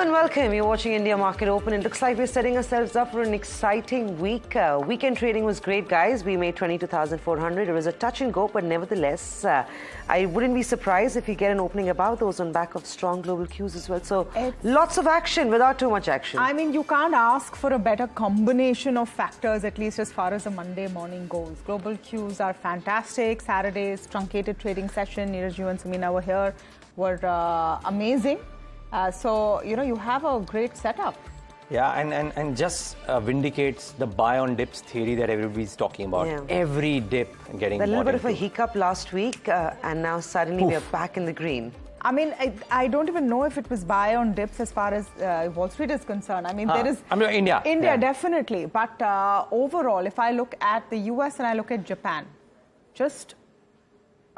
and welcome. You're watching India Market Open. It looks like we're setting ourselves up for an exciting week. Weekend trading was great, guys. We made 22,400. It was a touch and go, but nevertheless, I wouldn't be surprised if we get an opening above those on back of strong global cues as well. So lots of action without too much action. I mean, you can't ask for a better combination of factors, at least as far as the Monday morning goes. Global cues are fantastic. Saturday's truncated trading session, Niraj, you and Samina were here, were amazing. So, you have a great setup. Yeah, and just vindicates the buy on dips theory that everybody's talking about. Yeah. Every dip getting a little bit of a hiccup last week, and now suddenly we're back in the green. I mean, I don't even know if it was buy on dips as far as Wall Street is concerned. I mean, there is... I mean, India. India, definitely. But overall, if I look at the US and I look at Japan, just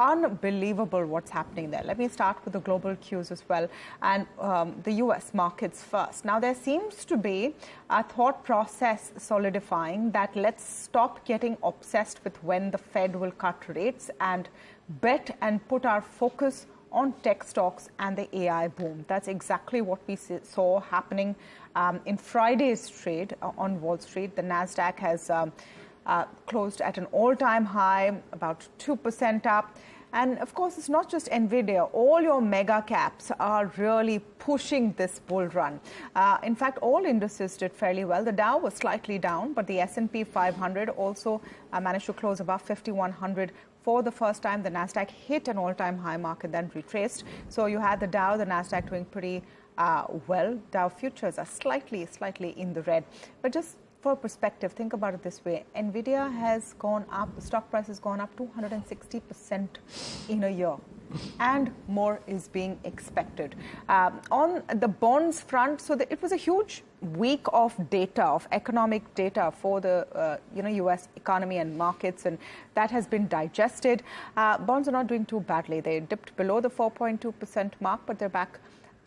unbelievable what's happening there. Let me start with the global cues as well, and the US markets first. Now, there seems to be a thought process solidifying that let's stop getting obsessed with when the Fed will cut rates and bet and put our focus on tech stocks and the AI boom. That's exactly what we saw happening in Friday's trade on Wall Street. The Nasdaq has closed at an all-time high, about 2% up. And of course, it's not just NVIDIA. All your mega caps are really pushing this bull run. In fact, all indices did fairly well. The Dow was slightly down, but the S&P 500 also managed to close above 5,100 for the first time. The Nasdaq hit an all-time high mark and then retraced. So you had the Dow, the Nasdaq doing pretty well. Dow futures are slightly in the red. But just for perspective, think about it this way. NVIDIA has gone up, the stock price has gone up 260% in a year. And more is being expected. On the bonds front, so it was a huge week of data, of economic data for the US economy and markets, and that has been digested. Bonds are not doing too badly. They dipped below the 4.2% mark, but they're back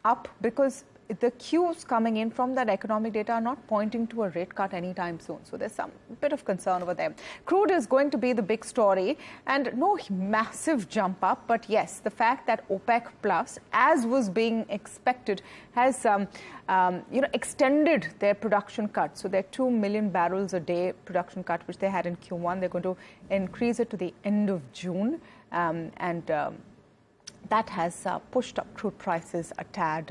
up because the cues coming in from that economic data are not pointing to a rate cut anytime soon. So there's some bit of concern over there. Crude is going to be the big story, and no massive jump up. But yes, the fact that OPEC Plus, as was being expected, has extended their production cut. So their 2 million barrels a day production cut, which they had in Q1, they're going to increase it to the end of June. That has pushed up crude prices a tad.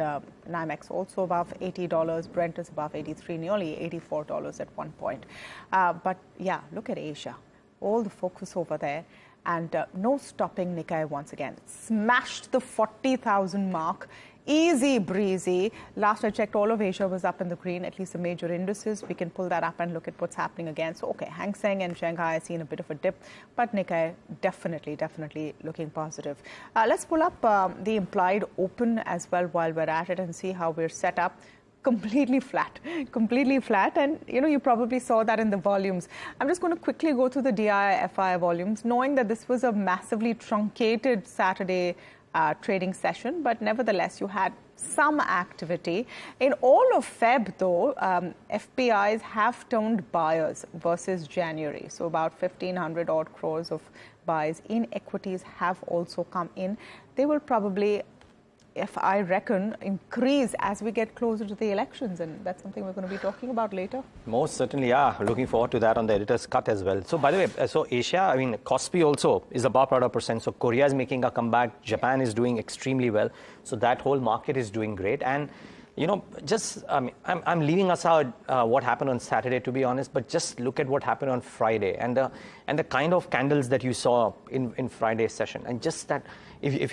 NYMEX also above $80. Brent is above 83, nearly $84 at one point. But yeah, look at Asia. All the focus over there. And no stopping Nikkei once again. Smashed the 40,000 mark. Easy breezy. Last I checked, all of Asia was up in the green, at least the major indices. We can pull that up and look at what's happening again. So, okay, Hang Seng and Shanghai have seen a bit of a dip, but Nikkei definitely looking positive. Let's pull up the implied open as well while we're at it and see how we're set up. Completely flat. And, you probably saw that in the volumes. I'm just going to quickly go through the DI-FI volumes, knowing that this was a massively truncated Saturday trading session, but nevertheless, you had some activity. In all of Feb, though, FPIs have turned buyers versus January. So about 1,500 odd crores of buys in equities have also come in. They will probably, if I reckon, increase as we get closer to the elections, and that's something we're going to be talking about later. Most certainly, yeah. Looking forward to that on the editor's cut as well. So, by the way, so Asia, I mean, Kospi also is above 0.5%. So, Korea is making a comeback. Japan is doing extremely well. So, that whole market is doing great. And, just, I'm leaving aside what happened on Saturday, to be honest, but just look at what happened on Friday and the kind of candles that you saw in Friday's session. And just that, if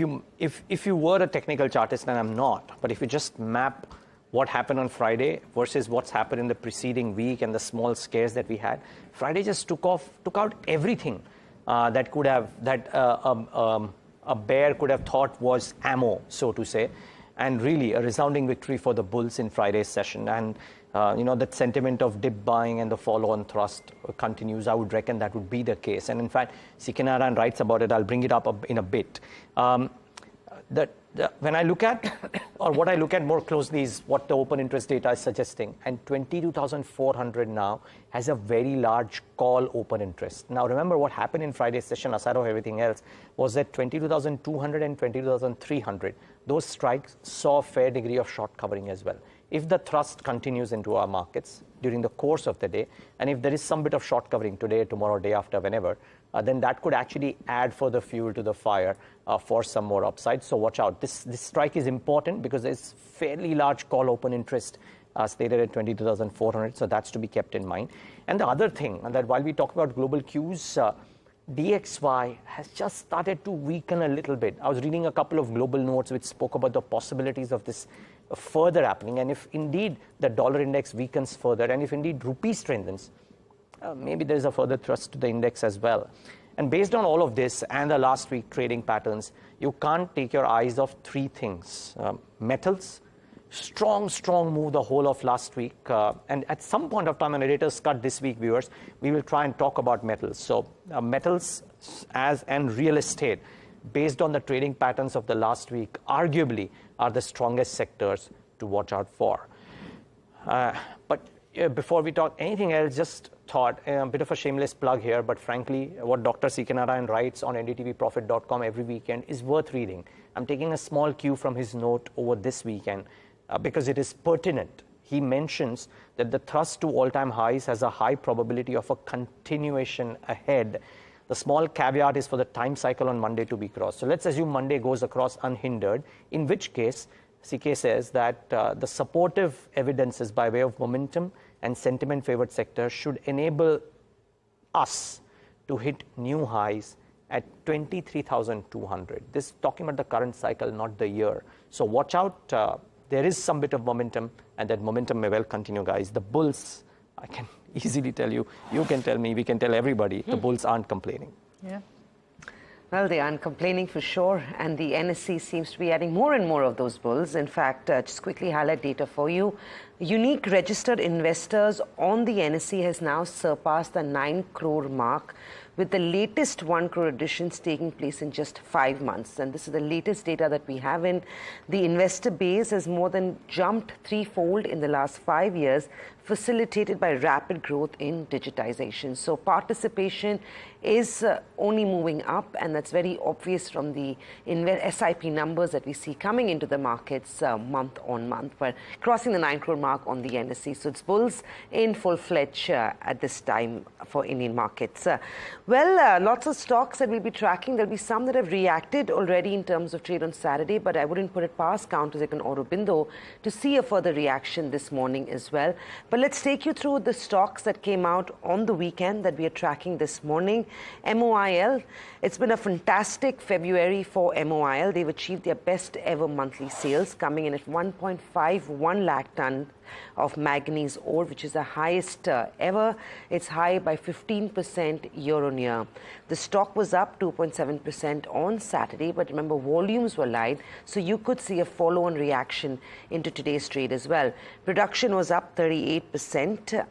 you were a technical chartist, and I'm not, but if you just map what happened on Friday versus what's happened in the preceding week and the small scares that we had, Friday just took out everything that could have, a bear could have thought was ammo, so to say. And really a resounding victory for the bulls in Friday's session. And, that sentiment of dip buying and the follow-on thrust continues. I would reckon that would be the case. And in fact, Satyanarayan writes about it. I'll bring it up in a bit. When I look at, or what I look at more closely is what the open interest data is suggesting. And 22,400 now has a very large call open interest. Now, remember what happened in Friday's session, aside of everything else, was that 22,200 and 22,300, those strikes saw a fair degree of short covering as well. if the thrust continues into our markets during the course of the day, and if there is some bit of short covering today, tomorrow, day after, whenever, then that could actually add further fuel to the fire for some more upside. So watch out. This strike is important because there's fairly large call open interest stated at 22,400. So that's to be kept in mind. And the other thing, that while we talk about global cues, DXY has just started to weaken a little bit. I was reading a couple of global notes which spoke about the possibilities of this further happening. And if indeed the dollar index weakens further, and if indeed rupee strengthens, maybe there's a further thrust to the index as well. And based on all of this and the last week trading patterns, you can't take your eyes off three things. Metals, strong move the whole of last week. And at some point of time, an editor's cut this week, viewers, we will try and talk about metals. So metals and real estate, based on the trading patterns of the last week, arguably are the strongest sectors to watch out for. But before we talk anything else, just thought, a bit of a shameless plug here, but frankly, what Dr. Satyanarayan writes on NDTVProfit.com every weekend is worth reading. I'm taking a small cue from his note over this weekend because it is pertinent. He mentions that the thrust to all-time highs has a high probability of a continuation ahead. The small caveat is for the time cycle on Monday to be crossed. So let's assume Monday goes across unhindered, in which case CK says that the supportive evidences by way of momentum and sentiment favored sectors should enable us to hit new highs at 23,200. This talking about the current cycle, not the year. So watch out. There is some bit of momentum, and that momentum may well continue, guys. The bulls, I can easily tell you, you can tell me, we can tell everybody, the bulls aren't complaining. Yeah. Well, they aren't complaining for sure, and the NSE seems to be adding more and more of those bulls. In fact, just quickly highlight data for you. Unique registered investors on the NSE has now surpassed the 9 crore mark, with the latest 1 crore additions taking place in just 5 months. And this is the latest data that we have in. The investor base has more than jumped threefold in the last 5 years, facilitated by rapid growth in digitization. So participation is only moving up, and that's very obvious from the SIP numbers that we see coming into the markets month on month, but crossing the 9 crore mark on the NSE. So it's bulls in full-fledged at this time for Indian markets. Lots of stocks that we'll be tracking. There'll be some that have reacted already in terms of trade on Saturday, but I wouldn't put it past counters like an Aurobindo to see a further reaction this morning as well. But let's take you through the stocks that came out on the weekend that we are tracking this morning. MOIL, it's been a fantastic February for MOIL. They've achieved their best ever monthly sales, coming in at 1.51 lakh ton of manganese ore, which is the highest ever. It's high by 15% year on year. The stock was up 2.7% on Saturday, but remember, volumes were light, so you could see a follow-on reaction into today's trade as well. Production was up 38%.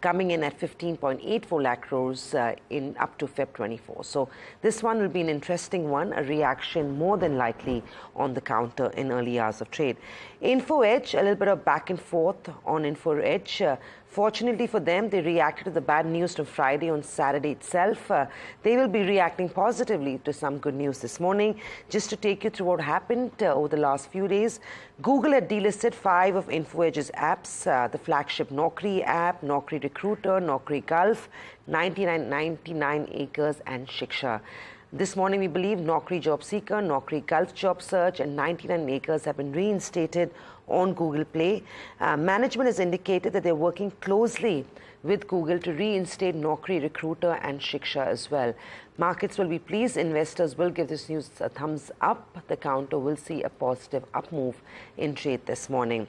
Coming in at 15.84 lakh crores in up to Feb 24. So this one will be an interesting one, a reaction more than likely on the counter in early hours of trade. Info Edge, a little bit of back and forth on Info Edge. Fortunately for them, they reacted to the bad news from Friday on Saturday itself. They will be reacting positively to some good news this morning. Just to take you through what happened over the last few days, Google had delisted 5 of Info Edge's apps, the flagship Naukri app, Naukri Recruiter, Naukri Gulf, 99 Acres, and Shiksha. This morning, we believe Naukri Job Seeker, Naukri Gulf Job Search, and 99 Acres have been reinstated on Google Play. Management has indicated that they're working closely with Google to reinstate Naukri Recruiter and Shiksha as well. Markets will be pleased. Investors will give this news a thumbs up. The counter will see a positive up move in trade this morning.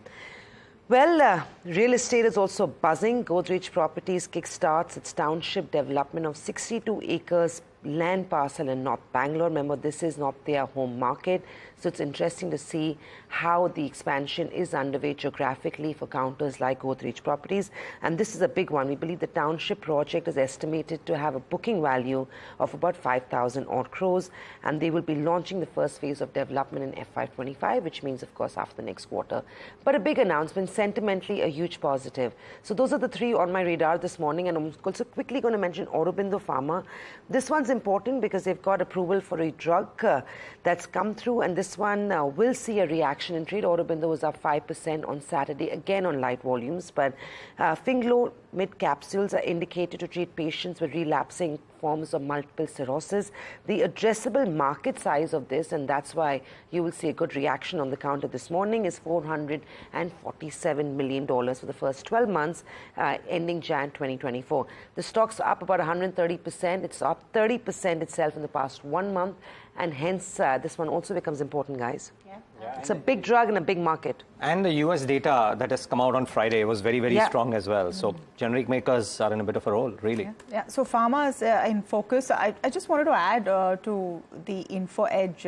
Well, real estate is also buzzing. Godrej Properties kickstarts its township development of 62 acres land parcel in North Bangalore. Remember, this is not their home market, so it's interesting to see how the expansion is underway geographically for counters like Godrej Properties. And this is a big one. We believe the township project is estimated to have a booking value of about 5,000 odd crores, and they will be launching the first phase of development in FY25, which means, of course, after the next quarter. But a big announcement, sentimentally a huge positive. So those are the 3 on my radar this morning, and I'm also quickly going to mention Aurobindo Pharma. This one's one's important because they've got approval for a drug that's come through, and this one will see a reaction in trade. Aurobindo was up 5% on Saturday, again on light volumes, but Finglo mid capsules are indicated to treat patients with relapsing forms of multiple sclerosis. The addressable market size of this, and that's why you will see a good reaction on the counter this morning, is $447 million for the first 12 months ending Jan 2024. The stock's up about 130%. It's up 30% itself in the past 1 month, and hence this one also becomes important, guys. It's a big drug in a big market. And the US data that has come out on Friday was very, very strong as well. So generic makers are in a bit of a role, really. So pharma is in focus. I just wanted to add to the InfoEdge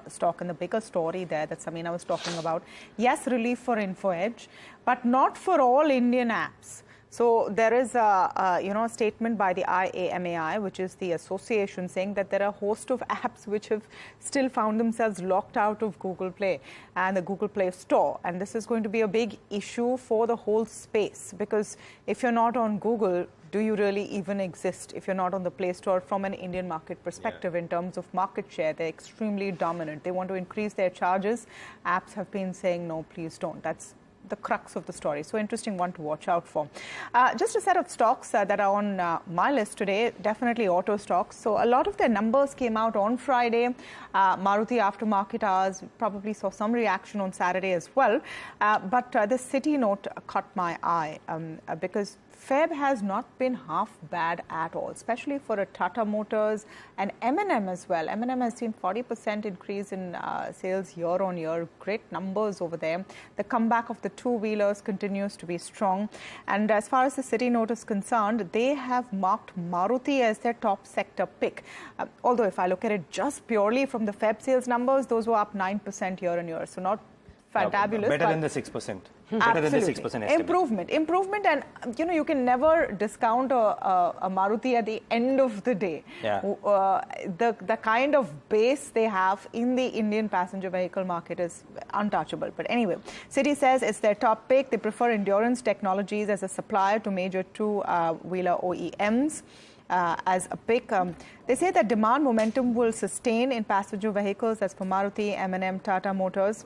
stock and the bigger story there that Samina was talking about. Yes, relief for InfoEdge, but not for all Indian apps. So there is a statement by the IAMAI, which is the association, saying that there are a host of apps which have still found themselves locked out of Google Play and the Google Play Store. And this is going to be a big issue for the whole space, because if you're not on Google, do you really even exist if you're not on the Play Store from an Indian market perspective? In terms of market share, they're extremely dominant. They want to increase their charges. Apps have been saying, no, please don't. That's the crux of the story. So interesting one to watch out for. Just a set of stocks that are on my list today, definitely auto stocks. So a lot of their numbers came out on Friday. Maruti after market hours probably saw some reaction on Saturday as well. But the City note caught my eye because Feb has not been half bad at all, especially for a Tata Motors and M&M as well. M&M has seen 40% increase in sales year on year. Great numbers over there. The comeback of the two-wheelers continues to be strong. And as far as the City note is concerned, they have marked Maruti as their top sector pick. Although if I look at it just purely from the Feb sales numbers, those were up 9% year on year. So not fantabulous. Better than the 6%. Better than the 6% estimate. Improvement, and you can never discount a Maruti at the end of the day. The kind of base they have in the Indian passenger vehicle market is untouchable. But anyway, Citi says it's their top pick. They prefer Endurance Technologies as a supplier to major two-wheeler OEMs. As a pick. They say that demand momentum will sustain in passenger vehicles as for Maruti, M&M, Tata Motors.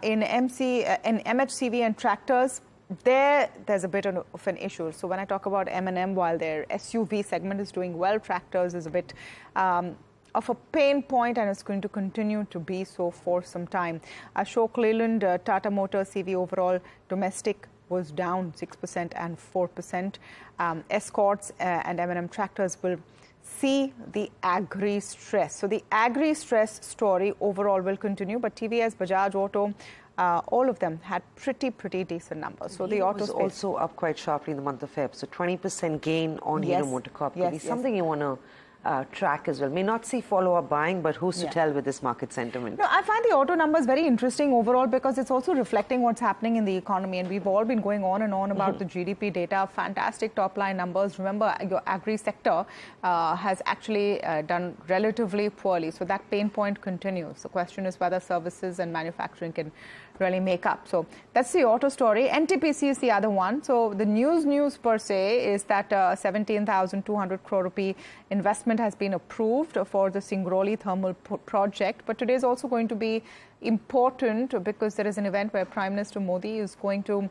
In MHCV and tractors, there's a bit of an issue. So when I talk about M&M, while their SUV segment is doing well, tractors is a bit of a pain point, and it's going to continue to be so for some time. Ashok Leyland, Tata Motors CV overall domestic was down 6% and 4%. Escorts and M&M tractors will see the agri-stress. So the agri-stress story overall will continue, but TVS, Bajaj Auto, all of them had pretty decent numbers. So the auto was also up quite sharply in the month of Feb. So 20% gain on Hero MotoCorp could be something you want to track as well. May not see follow-up buying, but who's to tell with this market sentiment? No, I find the auto numbers very interesting overall because it's also reflecting what's happening in the economy, and we've all been going on and on about the GDP data, fantastic top-line numbers. Remember, your agri sector has actually done relatively poorly, so that pain point continues. The question is whether services and manufacturing can really make up. So that's the auto story. NTPC is the other one. So the news per se is that 17,200 crore rupee investment has been approved for the Singrauli thermal project. But today is also going to be important because there is an event where Prime Minister Modi is going to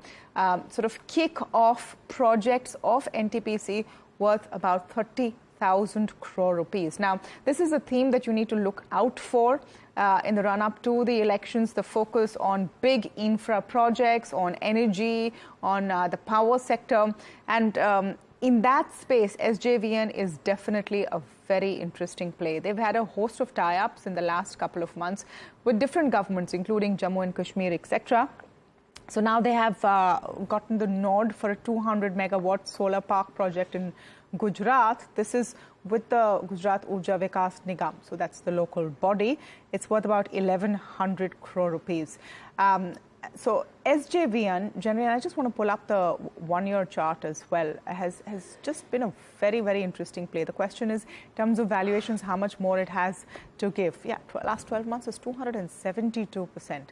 sort of kick off projects of NTPC worth about 30,000 crore rupees. Now, this is a theme that you need to look out for in the run-up to the elections, the focus on big infra projects, on energy, on the power sector. And in that space, SJVN is definitely a very interesting play. They've had a host of tie-ups in the last couple of months with different governments, including Jammu and Kashmir, etc. So now they have gotten the nod for a 200 megawatt solar park project in Gujarat. This is with the Gujarat Urja Vikas Nigam. So that's the local body. It's worth about 1,100 crore rupees. So SJVN, generally, I just want to pull up the one-year chart as well, has just been a very interesting play. The question is, in terms of valuations, how much more it has to give. Yeah, last 12 months is 272%.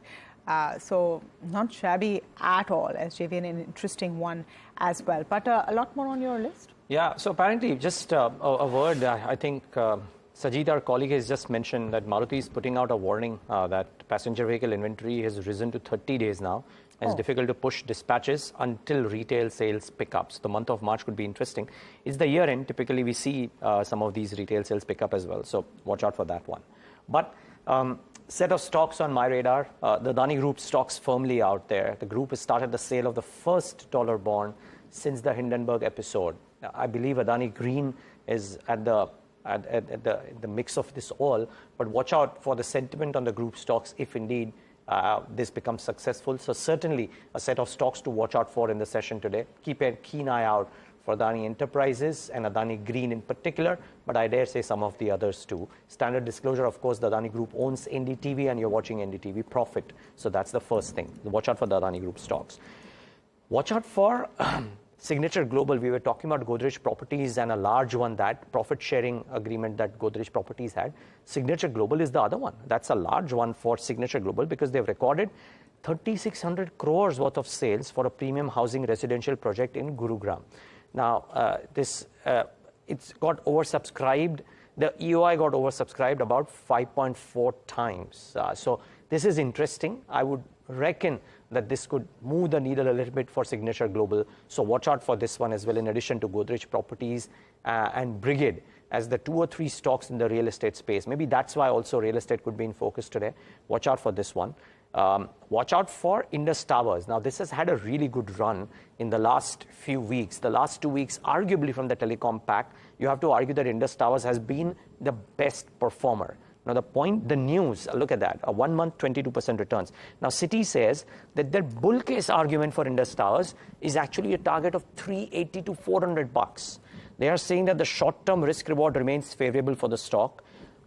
So not shabby at all. SJVN, an interesting one as well. But a lot more on your list? Yeah, so apparently, just a word, I think Sajid, our colleague, has just mentioned that Maruti is putting out a warning that passenger vehicle inventory has risen to 30 days now. It's difficult to push dispatches until retail sales pick up. So the month of March could be interesting. It's the year end. Typically, we see some of these retail sales pick up as well. So watch out for that one. But set of stocks on my radar. The Adani Group stocks firmly out there. The group has started the sale of the first dollar bond since the Hindenburg episode. I believe Adani Green is at the mix of this all, but watch out for the sentiment on the group stocks if indeed this becomes successful. So certainly a set of stocks to watch out for in the session today. Keep a keen eye out for Adani Enterprises and Adani Green in particular, but I dare say some of the others too. Standard disclosure, of course, the Adani Group owns NDTV and you're watching NDTV Profit. So that's the first thing. Watch out for the Adani Group stocks. Watch out for Signature Global. We were talking about Godrej Properties and a large one, that profit-sharing agreement that Godrej Properties had. Signature Global is the other one. That's a large one for Signature Global because they've recorded 3,600 crores worth of sales for a premium housing residential project in Gurugram. Now, it's got oversubscribed. The EOI got oversubscribed about 5.4 times. So this is interesting. I would reckon that this could move the needle a little bit for Signature Global. So watch out for this one as well, in addition to Godrej Properties and Brigade as the 2 or 3 stocks in the real estate space. Maybe that's why also real estate could be in focus today. Watch out for this one. Watch out for Indus Towers. Now, this has had a really good run in the last few weeks. The last 2 weeks, arguably from the telecom pack, you have to argue that Indus Towers has been the best performer. Now, the news, look at that, a 1 month, 22% returns. Now, Citi says that their bull case argument for Indus Towers is actually a target of 380 to 400 bucks. They are saying that the short-term risk reward remains favorable for the stock.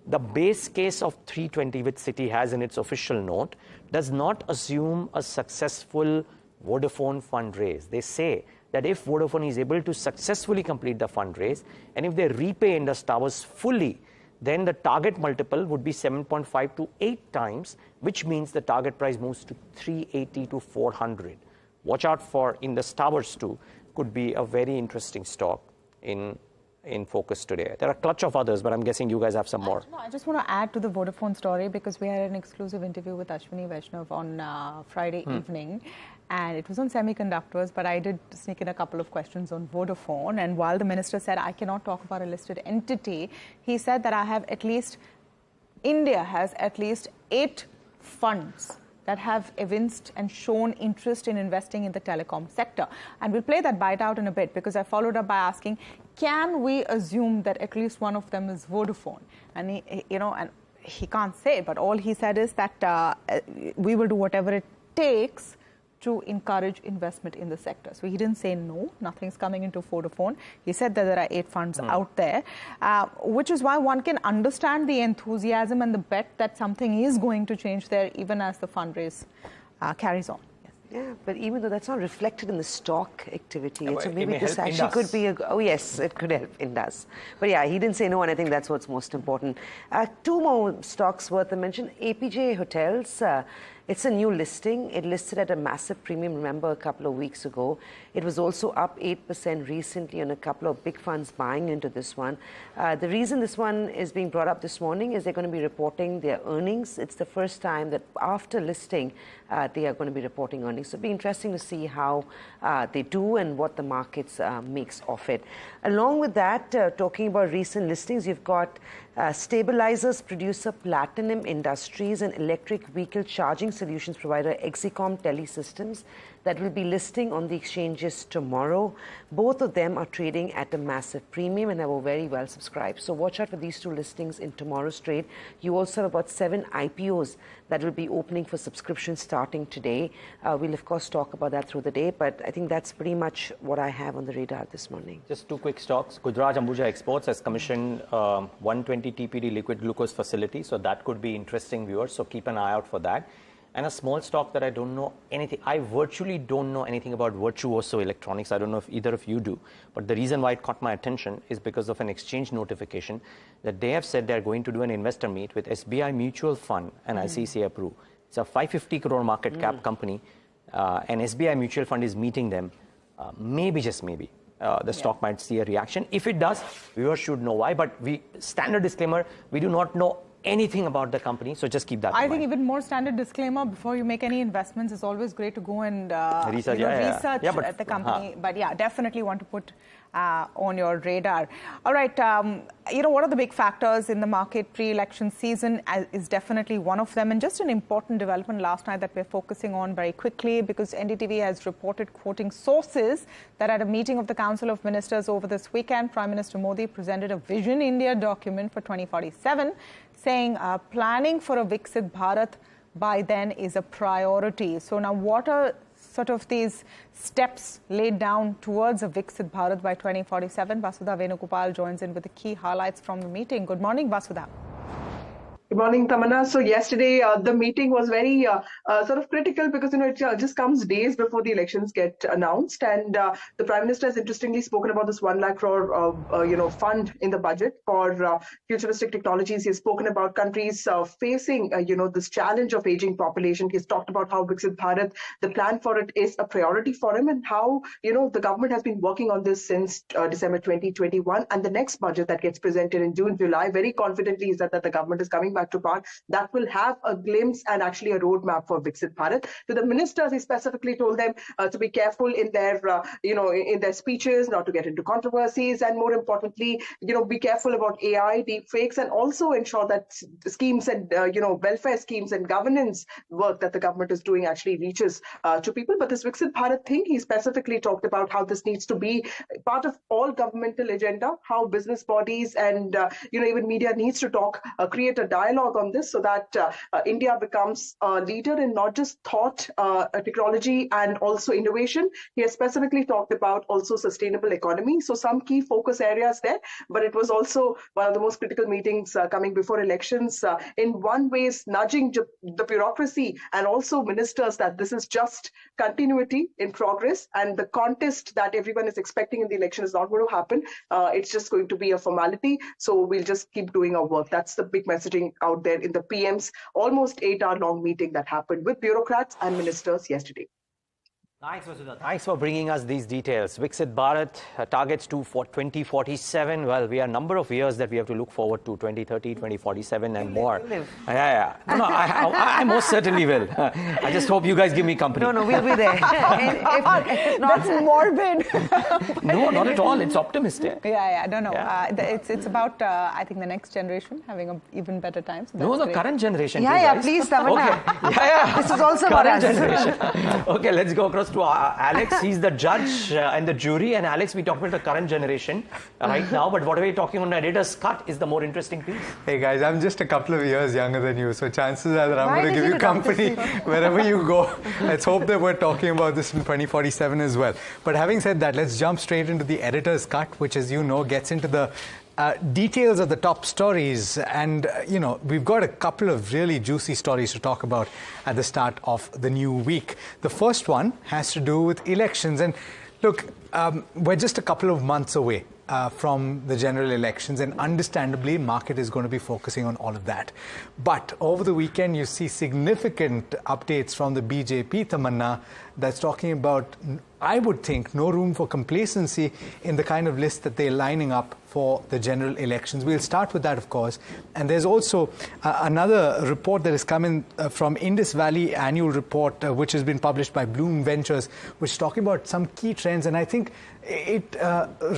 The base case of 320, which Citi has in its official note, does not assume a successful Vodafone fundraise. They say that if Vodafone is able to successfully complete the fundraise, and if they repay Indus Towers fully, then the target multiple would be 7.5 to 8 times, which means the target price moves to 380 to 400. Watch out for Indus Towers too. Could be a very interesting stock in focus today. There are a clutch of others, but I'm guessing you guys have some more. I just want to add to the Vodafone story because we had an exclusive interview with Ashwini Vaishnav on Friday evening. And it was on semiconductors, but I did sneak in a couple of questions on Vodafone. And while the minister said, I cannot talk about a listed entity, he said that India has at least 8 funds that have evinced and shown interest in investing in the telecom sector. And we'll play that bite out in a bit because I followed up by asking, can we assume that at least one of them is Vodafone? And he can't say, but all he said is that we will do whatever it takes to encourage investment in the sector. So he didn't say no, nothing's coming into Vodafone. He said that there are 8 funds out there, which is why one can understand the enthusiasm and the bet that something is going to change there even as the fundraise carries on. Yeah, but even though that's not reflected in the stock activity, so maybe this actually could be yes, it could help Indus. But yeah, he didn't say no, and I think that's what's most important. 2 more stocks worth a mention. APJ Hotels. It's a new listing. It listed at a massive premium, remember, a couple of weeks ago. It was also up 8% recently on a couple of big funds buying into this one. The reason this one is being brought up this morning is they're going to be reporting their earnings. It's the first time that after listing, they are going to be reporting earnings. So it'll be interesting to see how they do and what the markets makes of it. Along with that, talking about recent listings, you've got stabilizers producer Platinum Industries and electric vehicle charging solutions provider Exicom Telesystems that will be listing on the exchanges tomorrow. Both of them are trading at a massive premium and they were very well subscribed. So watch out for these 2 listings in tomorrow's trade. You also have about 7 IPOs that will be opening for subscription starting today. We'll of course talk about that through the day, but I think that's pretty much what I have on the radar this morning. Just 2 quick stocks. Gujarat Ambuja Exports has commissioned 120 TPD liquid glucose facility, so that could be interesting, viewers. So keep an eye out for that. And a small stock that I don't know anything. I virtually don't know anything about Virtuoso Electronics. I don't know if either of you do. But the reason why it caught my attention is because of an exchange notification that they have said they're going to do an investor meet with SBI Mutual Fund and ICICI Pru. It's a 550 crore market cap company. And SBI Mutual Fund is meeting them. Maybe, just maybe, the stock might see a reaction. If it does, viewers should know why. But standard disclaimer, we do not know anything about the company, so just keep that in mind. I think even more standard disclaimer, before you make any investments, it's always great to go and research at the company. But yeah, definitely want to put on your radar. All right, what are the big factors in the market pre-election season is definitely one of them. And just an important development last night that we're focusing on very quickly, because NDTV has reported, quoting sources, that at a meeting of the Council of Ministers over this weekend, Prime Minister Modi presented a Vision India document for 2047, saying planning for a Viksit Bharat by then is a priority. So now what are sort of these steps laid down towards a Viksit Bharat by 2047? Vasudha Venugopal joins in with the key highlights from the meeting. Good morning, Vasudha. Good morning, Tamanna. So yesterday, the meeting was very sort of critical because, it just comes days before the elections get announced. And the Prime Minister has interestingly spoken about this 1 lakh crore, fund in the budget for futuristic technologies. He has spoken about countries facing, this challenge of aging population. He's talked about how Viksit Bharat, the plan for it is a priority for him, and how, the government has been working on this since December 2021. And the next budget that gets presented in June, July, very confidently is that the government is coming back to power. That will have a glimpse and actually a roadmap for Viksit Bharat. To the ministers, he specifically told them to be careful in their, in their speeches, not to get into controversies, and more importantly, be careful about AI, deepfakes, and also ensure that schemes and, welfare schemes and governance work that the government is doing actually reaches to people. But this Viksit Bharat thing, he specifically talked about how this needs to be part of all governmental agenda, how business bodies and, even media needs to talk, create a dialogue on this so that India becomes a leader in not just thought, technology, and also innovation. He has specifically talked about also sustainable economy. So some key focus areas there, but it was also one of the most critical meetings coming before elections. In one way, is nudging the bureaucracy and also ministers that this is just continuity in progress, and the contest that everyone is expecting in the election is not going to happen. It's just going to be a formality. So we'll just keep doing our work. That's the big messaging out there in the PM's almost 8-hour-long meeting that happened with bureaucrats and ministers yesterday. Thanks, Vasudha. Thanks for bringing us these details. Viksit Bharat targets for 2047. Well, we are a number of years that we have to look forward to, 2030, 2047 and more. Yeah. No, I most certainly will. I just hope you guys give me company. No, we'll be there. That's morbid. No, not at all. It's optimistic. Yeah. No. Yeah. It's about, I think, the next generation having an even better time. So no, the current generation. Yeah, please, Tamanna. Okay. Yeah. This is also current about generation. Okay, let's go across to Alex. He's the judge and the jury. And Alex, we talked about the current generation right now, but what are we talking on editor's cut is the more interesting piece. Hey guys, I'm just a couple of years younger than you, so chances are that I'm going to give you company wherever you go. Let's hope that we're talking about this in 2047 as well. But having said that, let's jump straight into the editor's cut, which, as you know, gets into the details of the top stories. And, we've got a couple of really juicy stories to talk about at the start of the new week. The first one has to do with elections. And look, we're just a couple of months away from the general elections, and understandably, market is going to be focusing on all of that. But over the weekend, you see significant updates from the BJP, Tamanna, that's talking about, I would think, no room for complacency in the kind of list that they're lining up for the general elections. We'll start with that, of course. And there's also another report that is coming from Indus Valley Annual Report, which has been published by Bloom Ventures, which is talking about some key trends. And I think it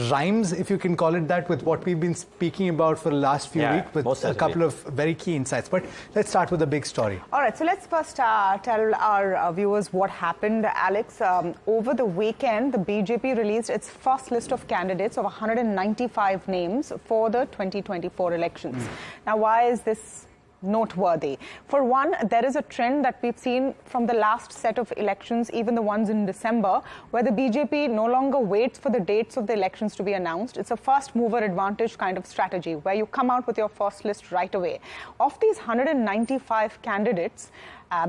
rhymes, if you can call it that, with what we've been speaking about for the last few weeks, with a couple of very key insights. But let's start with the big story. All right, so let's first tell our viewers what happened, Alex. Over the weekend, the BJP released its first list of candidates of 195 names for the 2024 elections. Now, why is this noteworthy? For one, there is a trend that we've seen from the last set of elections, even the ones in December, where the BJP no longer waits for the dates of the elections to be announced. It's a first mover advantage kind of strategy where you come out with your first list right away. Of these 195 candidates,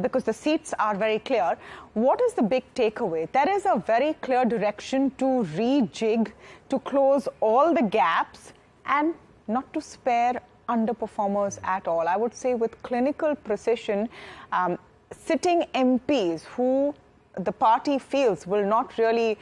because the seats are very clear, what is the big takeaway? There is a very clear direction to rejig, to close all the gaps, and not to spare underperformers at all. I would say with clinical precision, sitting MPs who the party feels will not really,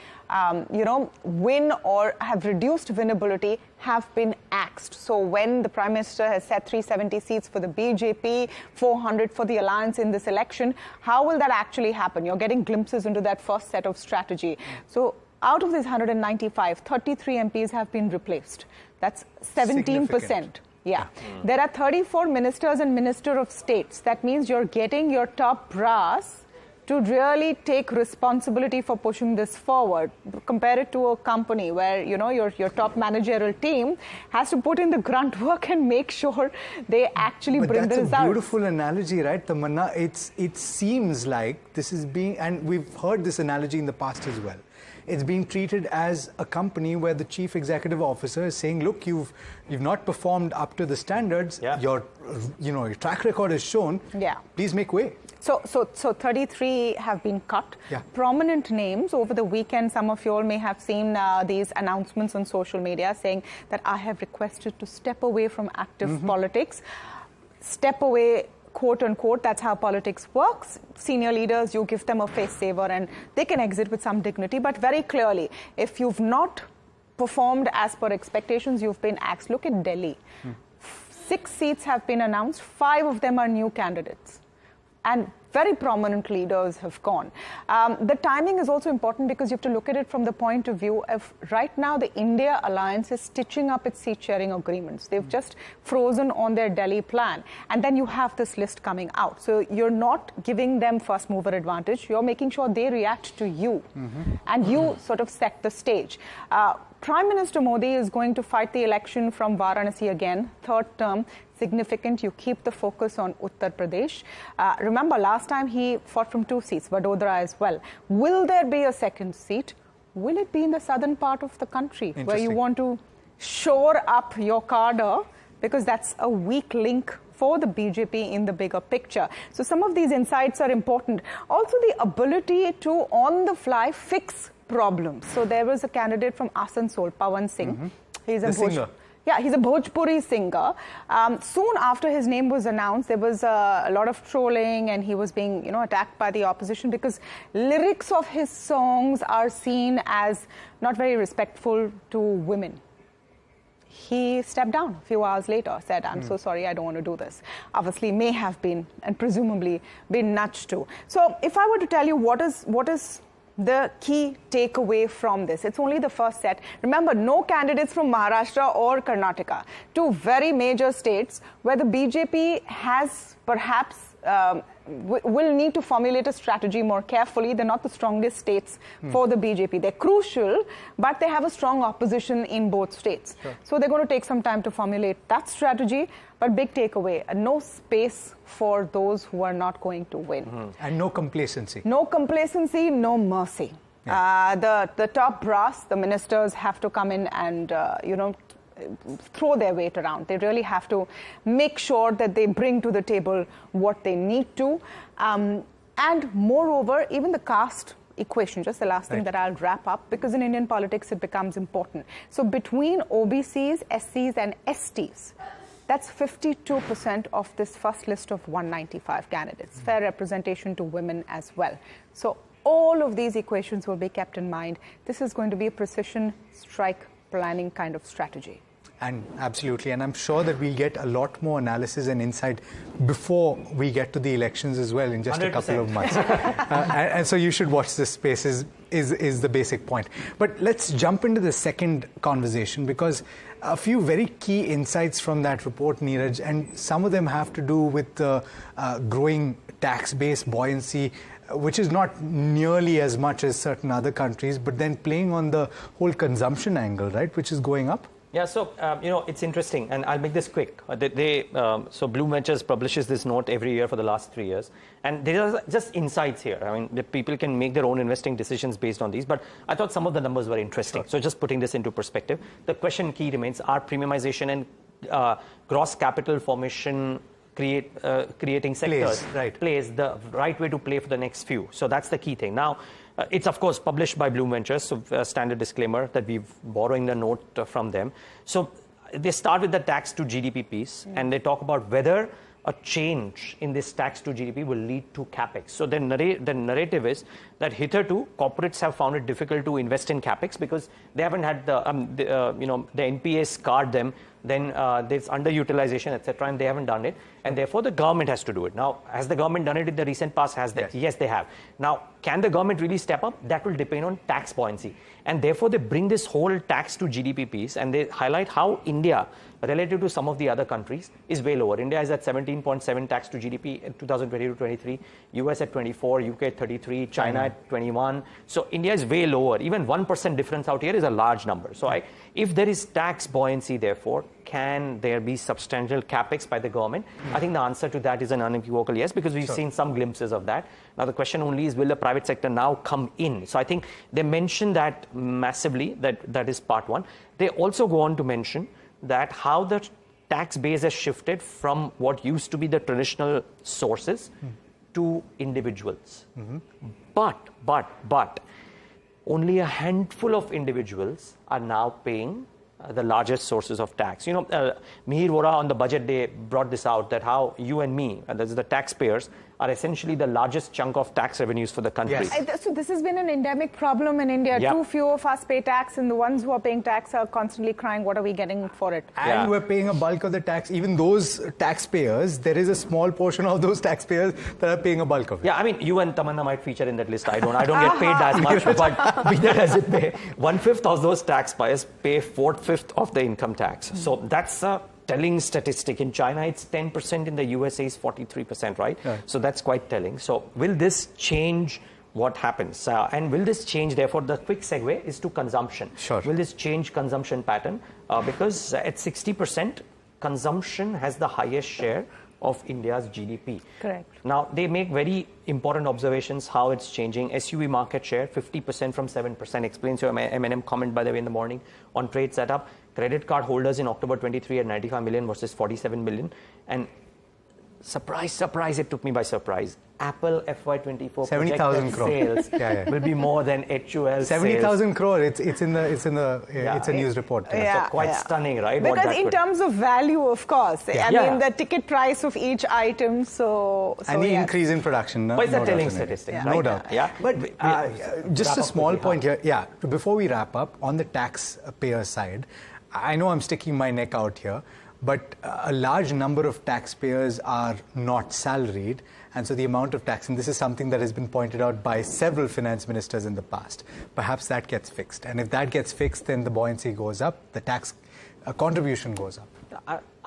win or have reduced winnability have been axed. So when the Prime Minister has said 370 seats for the BJP, 400 for the alliance in this election, how will that actually happen? You're getting glimpses into that first set of strategy. So out of these 195, 33 MPs have been replaced. That's 17%. Yeah. There are 34 ministers and minister of states. That means you're getting your top brass to really take responsibility for pushing this forward. Compare it to a company where, your top managerial team has to put in the grunt work and make sure they actually bring the results. That's a beautiful analogy, right, Tamanna? It seems like this is being, and we've heard this analogy in the past as well. It's being treated as a company where the chief executive officer is saying, look, you've not performed up to the standards. Yeah. Your track record is shown. Yeah. Please make way. So 33 have been cut. Yeah. Prominent names over the weekend. Some of you all may have seen these announcements on social media saying that I have requested to step away from active politics. Step away, quote unquote, that's how politics works. Senior leaders, you give them a face saver and they can exit with some dignity. But very clearly, if you've not performed as per expectations, you've been axed. Look at Delhi. 6 seats have been announced. 5 of them are new candidates. And very prominent leaders have gone. The timing is also important because you have to look at it from the point of view of right now the India alliance is stitching up its seat sharing agreements. They've just frozen on their Delhi plan. And then you have this list coming out. So you're not giving them first mover advantage. You're making sure they react to you. And you sort of set the stage. Prime Minister Modi is going to fight the election from Varanasi again, 3rd term. Significant. You keep the focus on Uttar Pradesh. Remember, last time he fought from 2 seats, Vadodara as well. Will there be a 2nd seat? Will it be in the southern part of the country where you want to shore up your cadre? Because that's a weak link for the BJP in the bigger picture. So some of these insights are important. Also, the ability to, on the fly, fix problems. So there was a candidate from Asansol, Pawan Singh. He's a singer. Yeah, he's a Bhojpuri singer. Soon after his name was announced, there was a lot of trolling and he was being, attacked by the opposition because lyrics of his songs are seen as not very respectful to women. He stepped down a few hours later, said, I'm so sorry, I don't want to do this. Obviously may have been and presumably been nudged to. So if I were to tell you what is the key takeaway from this, it's only the first set. Remember, no candidates from Maharashtra or Karnataka, 2 very major states where the BJP has perhaps will need to formulate a strategy more carefully. They're not the strongest states for the BJP. They're crucial, but they have a strong opposition in both states. Sure. So they're going to take some time to formulate that strategy. But big takeaway, no space for those who are not going to win. And no complacency. No complacency, no mercy. Yeah. The top brass, the ministers have to come in and, throw their weight around. They really have to make sure that they bring to the table what they need to. And moreover, even the caste equation, just the last thing that I'll wrap up, because in Indian politics it becomes important. So between OBCs, SCs and STs, that's 52% of this first list of 195 candidates. Fair representation to women as well. So all of these equations will be kept in mind. This is going to be a precision strike planning kind of strategy. And absolutely, and I'm sure that we'll get a lot more analysis and insight before we get to the elections as well in just 100%. A couple of months. And so you should watch this space is the basic point. But let's jump into the second conversation, because a few very key insights from that report, Niraj, and some of them have to do with the growing tax base buoyancy, which is not nearly as much as certain other countries, but then playing on the whole consumption angle, right, which is going up. Yeah, so, it's interesting, and I'll make this quick. So Bloom Ventures publishes this note every year for the last 3 years, and there are just insights here. I mean, the people can make their own investing decisions based on these, but I thought some of the numbers were interesting. Sure. So just putting this into perspective, the question key remains, are premiumization and gross capital formation creating sectors plays the right way to play for the next few? So that's the key thing. Now, it's, of course, published by Bloom Ventures, so a standard disclaimer that we're borrowing the note from them. So they start with the tax to GDP piece, and they talk about whether a change in this tax to GDP will lead to capex. So the narrative is that hitherto corporates have found it difficult to invest in capex because they haven't had the NPAs scarred them. Then there's underutilization, etc., and they haven't done it, and therefore the government has to do it. Now, has the government done it in the recent past? Yes, they have. Now, can the government really step up? That will depend on tax buoyancy, and therefore they bring this whole tax to GDP piece, and they highlight how India, relative to some of the other countries, is way lower. India is at 17.7 tax to GDP in 2022-23, US at 24, UK at 33, China at 21. So India is way lower. Even 1% difference out here is a large number. So if there is tax buoyancy, therefore, can there be substantial capex by the government? I think the answer to that is an unequivocal yes, because we've seen some glimpses of that. Now, the question only is, will the private sector now come in? So I think they mention that massively, that is part one. They also go on to mention that how the tax base has shifted from what used to be the traditional sources to individuals. But only a handful of individuals are now paying the largest sources of tax. Mihir Vora on the budget day brought this out, that how you and me, and that's the taxpayers, are essentially the largest chunk of tax revenues for the country. Yes. So this has been an endemic problem in India. Too few of us pay tax, and the ones who are paying tax are constantly crying, what are we getting for it? And we're paying a bulk of the tax. Even those taxpayers, there is a small portion of those taxpayers that are paying a bulk of it. Yeah, I mean, you and Tamanna might feature in that list. I don't get paid as much, but be that as it may, 1/5 of those taxpayers pay 4/5 of the income tax. So that's a telling statistic. In China, it's 10%. In the USA, it's 43%, right? So that's quite telling. So will this change what happens? And will this change, therefore, the quick segue is to consumption. Sure. Will this change consumption pattern? Because at 60%, consumption has the highest share of India's GDP. Correct. Now, they make very important observations how it's changing. SUV market share, 50% from 7%, explains your M&M comment, by the way, in the morning on trade setup. Credit card holders in October 23 at 95 million versus 47 million. And surprise, it took me by surprise. Apple FY24 70,000 crore sales will be more than HUL 70,000 crore. It's a news report. So quite stunning, right? Because in terms of value, of course, I mean the ticket price of each item. And the increase in production. But it's a telling statistic, right? No doubt. But just a small point here. Before we wrap up, on the taxpayer side, I know I'm sticking my neck out here, but a large number of taxpayers are not salaried, and so the amount of tax, and this is something that has been pointed out by several finance ministers in the past, perhaps that gets fixed. And if that gets fixed, then the buoyancy goes up, the tax contribution goes up.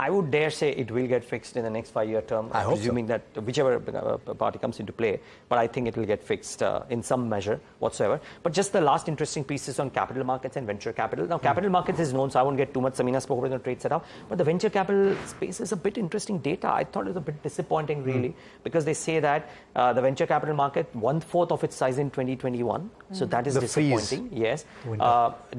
I would dare say it will get fixed in the next 5-year term, presuming that whichever party comes into play. But I think it will get fixed in some measure whatsoever. But just the last interesting pieces on capital markets and venture capital. Now, capital markets is known, so I won't get too much. Samina spoke about the trade setup. But the venture capital space is a bit interesting data. I thought it was a bit disappointing, really, because they say that the venture capital market, 1/4 of its size in 2021. So that is disappointing. Yes.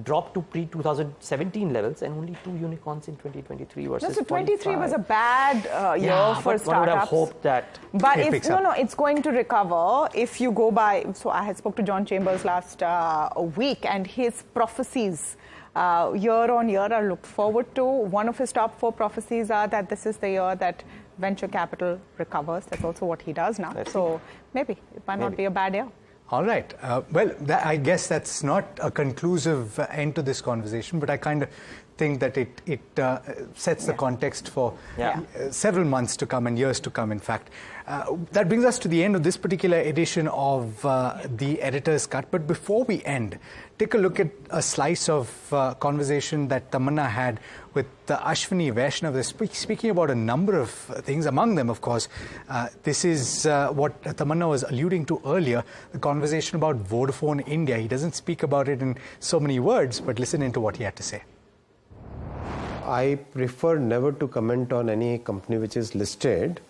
Dropped to pre-2017 levels, and only 2 unicorns in 2023 versus 23 was a bad year for startups. One would have hoped that. But it's going to recover if you go by. So I had spoke to John Chambers last week, and his prophecies year on year are looked forward to. One of his top 4 prophecies are that this is the year that venture capital recovers. That's also what he does now. So maybe it might not be a bad year. All right. I guess that's not a conclusive end to this conversation, but I kind of think that it sets the context for several months to come and years to come, in fact. That brings us to the end of this particular edition of the Editor's Cut. But before we end, take a look at a slice of conversation that Tamanna had with Ashwini Vaishnav. They're speaking about a number of things. Among them, of course, this is what Tamanna was alluding to earlier, the conversation about Vodafone India. He doesn't speak about it in so many words, but listen into what he had to say. I prefer never to comment on any company which is listed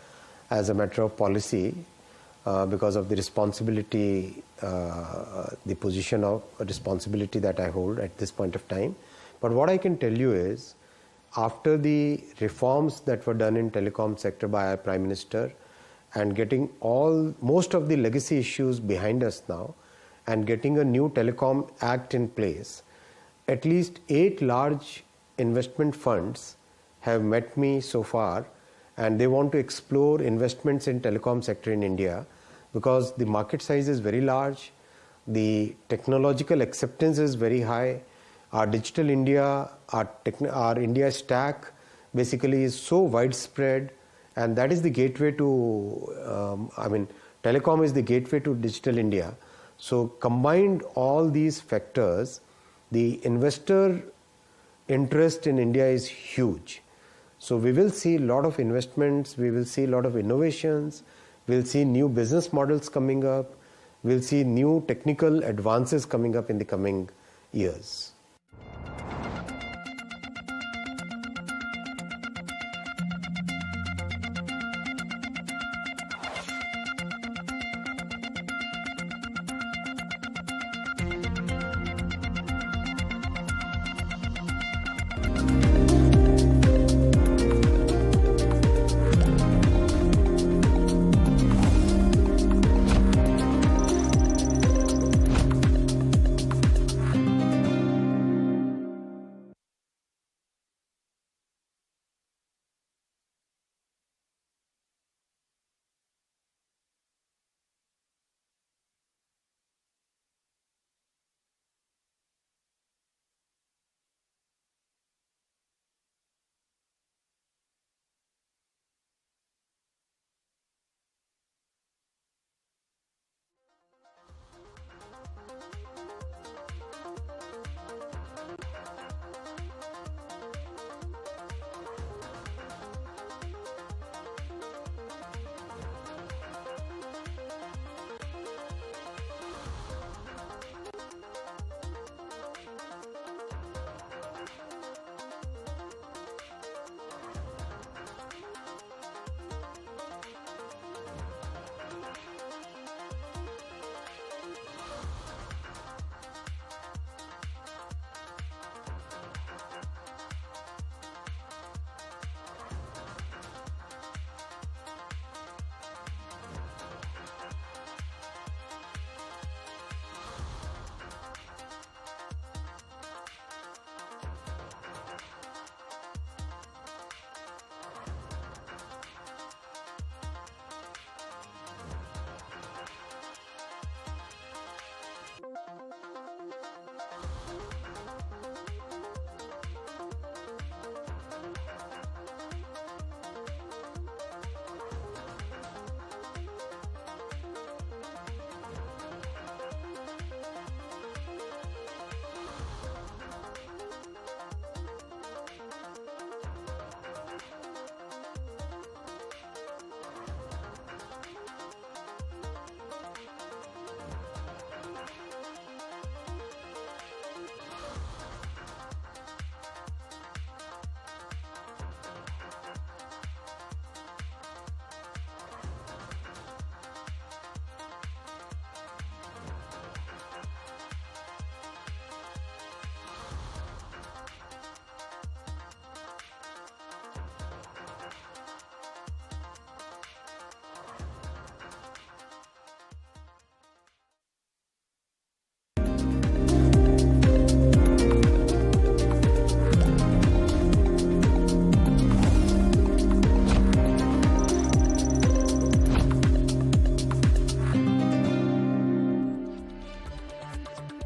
as a matter of policy because of the responsibility, the position of responsibility that I hold at this point of time. But what I can tell you is, after the reforms that were done in telecom sector by our Prime Minister and getting most of the legacy issues behind us now and getting a new Telecom Act in place, at least 8 large investment funds have met me so far and they want to explore investments in telecom sector in India because the market size is very large, the technological acceptance is very high, our digital India, our India stack basically is so widespread, and that is the gateway to, telecom is the gateway to digital India. So combined all these factors, the investor interest in India is huge. So we will see a lot of investments, we will see a lot of innovations, we'll see new business models coming up, we'll see new technical advances coming up in the coming years.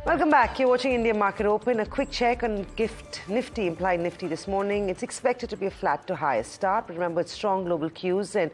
Welcome back. You're watching India Market Open. A quick check on GIFT Nifty, implied Nifty this morning. It's expected to be a flat to higher start, but remember, it's strong global cues and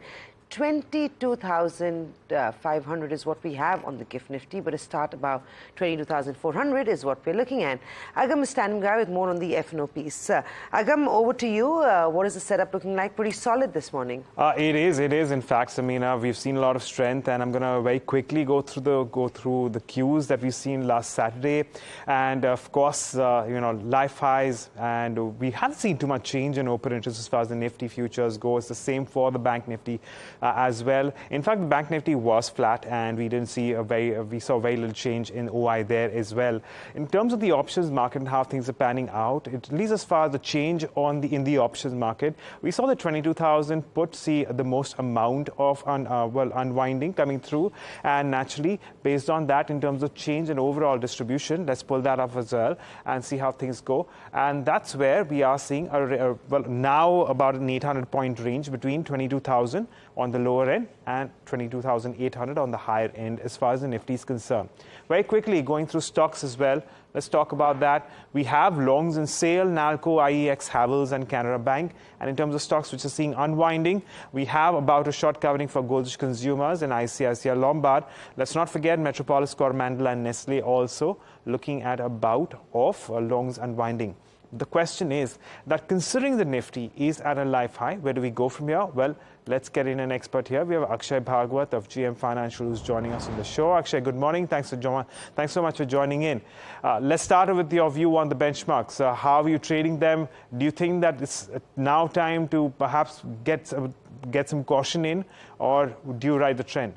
22,500 is what we have on the GIFT Nifty, but a start about 22,400 is what we're looking at. Agam is standing by with more on the F&O piece. Agam, over to you. What is the setup looking like? Pretty solid this morning. It is. In fact, Samina, we've seen a lot of strength, and I'm going to very quickly go through the cues that we've seen last Saturday, and of course, life highs, and we haven't seen too much change in open interest as far as the Nifty futures go. It's the same for the Bank Nifty. as well. In fact, the Bank Nifty was flat, and we didn't see we saw very little change in OI there as well. In terms of the options market and how things are panning out, at least as far as the change in the options market, we saw the 22,000 put see the most amount of unwinding coming through, and naturally, based on that, in terms of change in overall distribution, let's pull that up as well and see how things go. And that's where we are seeing now about an 800-point range between 22,000 on the lower end and 22,800 on the higher end as far as the Nifty is concerned. Very quickly, going through stocks as well, let's talk about that. We have longs in sale, Nalco, IEX, Havells and Canara Bank. And in terms of stocks which are seeing unwinding, we have about a short covering for Goldfish Consumers and ICICI Lombard. Let's not forget Metropolis, Coromandel and Nestle also looking at a bout of longs unwinding. The question is that considering the Nifty is at a life high, where do we go from here? Well, let's get in an expert here. We have Akshay Bhagwat of GM Financial who's joining us on the show. Akshay, good morning. Thanks so much for joining in. Let's start with your view on the benchmarks. How are you trading them? Do you think that it's now time to perhaps get some caution in, or do you ride the trend?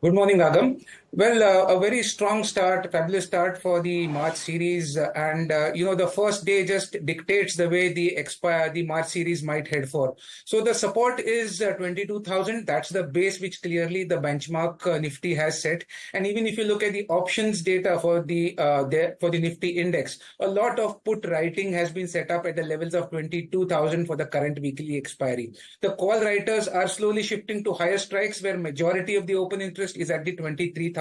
Good morning, Agam. Well, a very strong start, fabulous start for the March series. And, the first day just dictates the way the March series might head for. So the support is 22,000. That's the base which clearly the benchmark Nifty has set. And even if you look at the options data for the Nifty index, a lot of put writing has been set up at the levels of 22,000 for the current weekly expiry. The call writers are slowly shifting to higher strikes, where majority of the open interest is at the 23,000.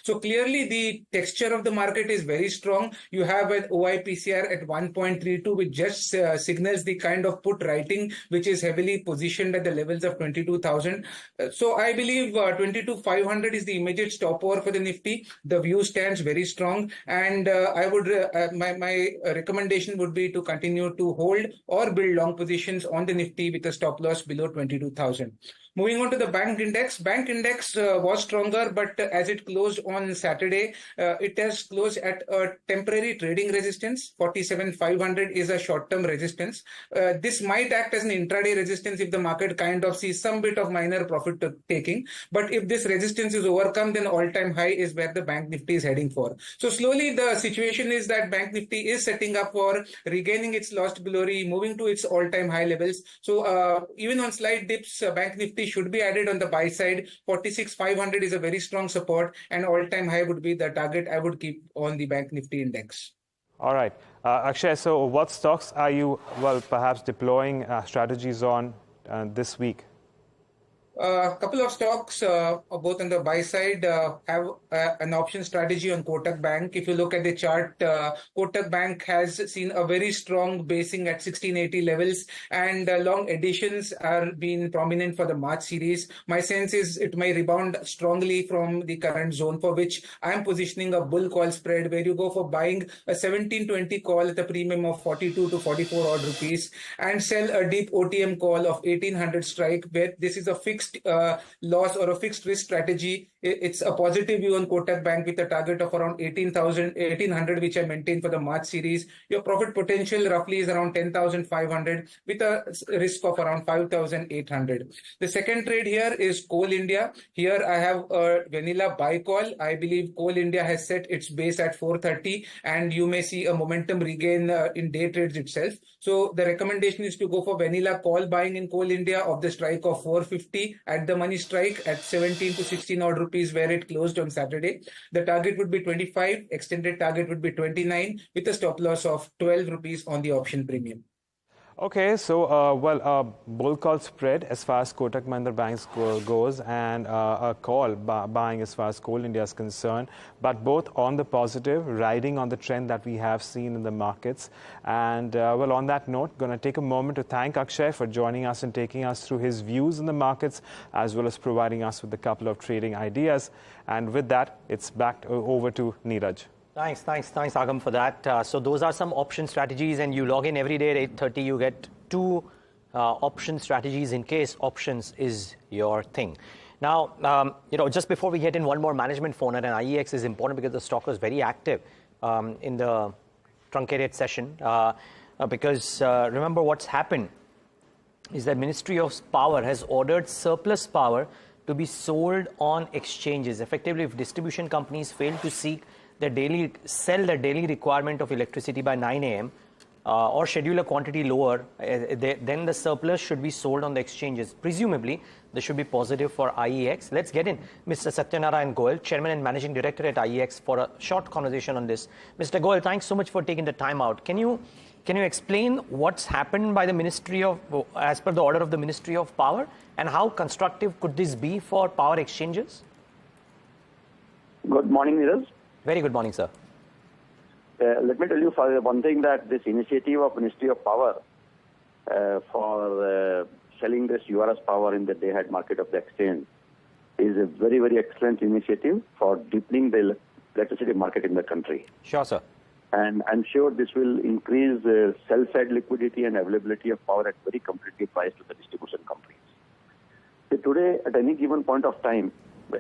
So clearly the texture of the market is very strong. You have an OIPCR at 1.32, which just signals the kind of put writing which is heavily positioned at the levels of 22,000. So I believe 22,500 is the immediate stopover for the Nifty. The view stands very strong, and I would my recommendation would be to continue to hold or build long positions on the Nifty with a stop loss below 22,000. Moving on to the bank index. Bank index was stronger, but as it closed on Saturday, it has closed at a temporary trading resistance. 47,500 is a short-term resistance. This might act as an intraday resistance if the market kind of sees some bit of minor profit taking. But if this resistance is overcome, then all-time high is where the Bank Nifty is heading for. So slowly the situation is that Bank Nifty is setting up for regaining its lost glory, moving to its all-time high levels. So even on slight dips, Bank Nifty should be added on the buy side. 46,500 is a very strong support, and all-time high would be the target I would keep on the Bank Nifty index. All right. Akshay, so what stocks are you, perhaps deploying strategies on this week? A couple of stocks, both on the buy side, have an option strategy on Kotak Bank. If you look at the chart, Kotak Bank has seen a very strong basing at 1680 levels, and long additions are being prominent for the March series. My sense is it may rebound strongly from the current zone, for which I am positioning a bull call spread, where you go for buying a 1720 call at a premium of 42 to 44 odd rupees, and sell a deep OTM call of 1800 strike, where this is a fixed loss or a fixed risk strategy. It's a positive view on Kotak Bank with a target of around 1800, which I maintain for the March series. Your profit potential roughly is around 10,500 with a risk of around 5,800. The second trade here is Coal India. Here I have a vanilla buy call. I believe Coal India has set its base at 430, and you may see a momentum regain in day trades itself. So the recommendation is to go for vanilla call buying in Coal India of the strike of 450 at the money strike at 17 to 16 odd rupees, where it closed on Saturday. The target would be 25, extended target would be 29, with a stop loss of 12 rupees on the option premium. Okay, so bull call spread as far as Kotak Mahindra Bank goes, and a call buying as far as Coal India is concerned, but both on the positive, riding on the trend that we have seen in the markets. And on that note, going to take a moment to thank Akshay for joining us and taking us through his views in the markets, as well as providing us with a couple of trading ideas. And with that, it's back over to Niraj. Thanks, Agam, for that. So those are some option strategies, and you log in every day at 8:30. You get two option strategies in case options is your thing. Now, just before we get in, one more management phone, and IEX is important because the stock was very active in the truncated session. Because remember what's happened. is that Ministry of Power has ordered surplus power to be sold on exchanges. Effectively, if distribution companies fail to sell their daily requirement of electricity by 9 a.m. Or schedule a quantity lower, then the surplus should be sold on the exchanges. Presumably, this should be positive for IEX. Let's get in Mr. Satyanarayan Goel, Chairman and Managing Director at IEX, for a short conversation on this. Mr. Goel, thanks so much for taking the time out. Can you explain what's happened by the Ministry of, as per the order of the Ministry of Power, and how constructive could this be for power exchanges? Good morning, Niraj. Very good morning, sir. Let me tell you for one thing, that this initiative of Ministry of Power for selling this URS power in the day-ahead market of the exchange is a very, very excellent initiative for deepening the electricity market in the country. Sure, sir. And I'm sure this will increase sell-side liquidity and availability of power at very competitive price to the distribution companies. So today, at any given point of time,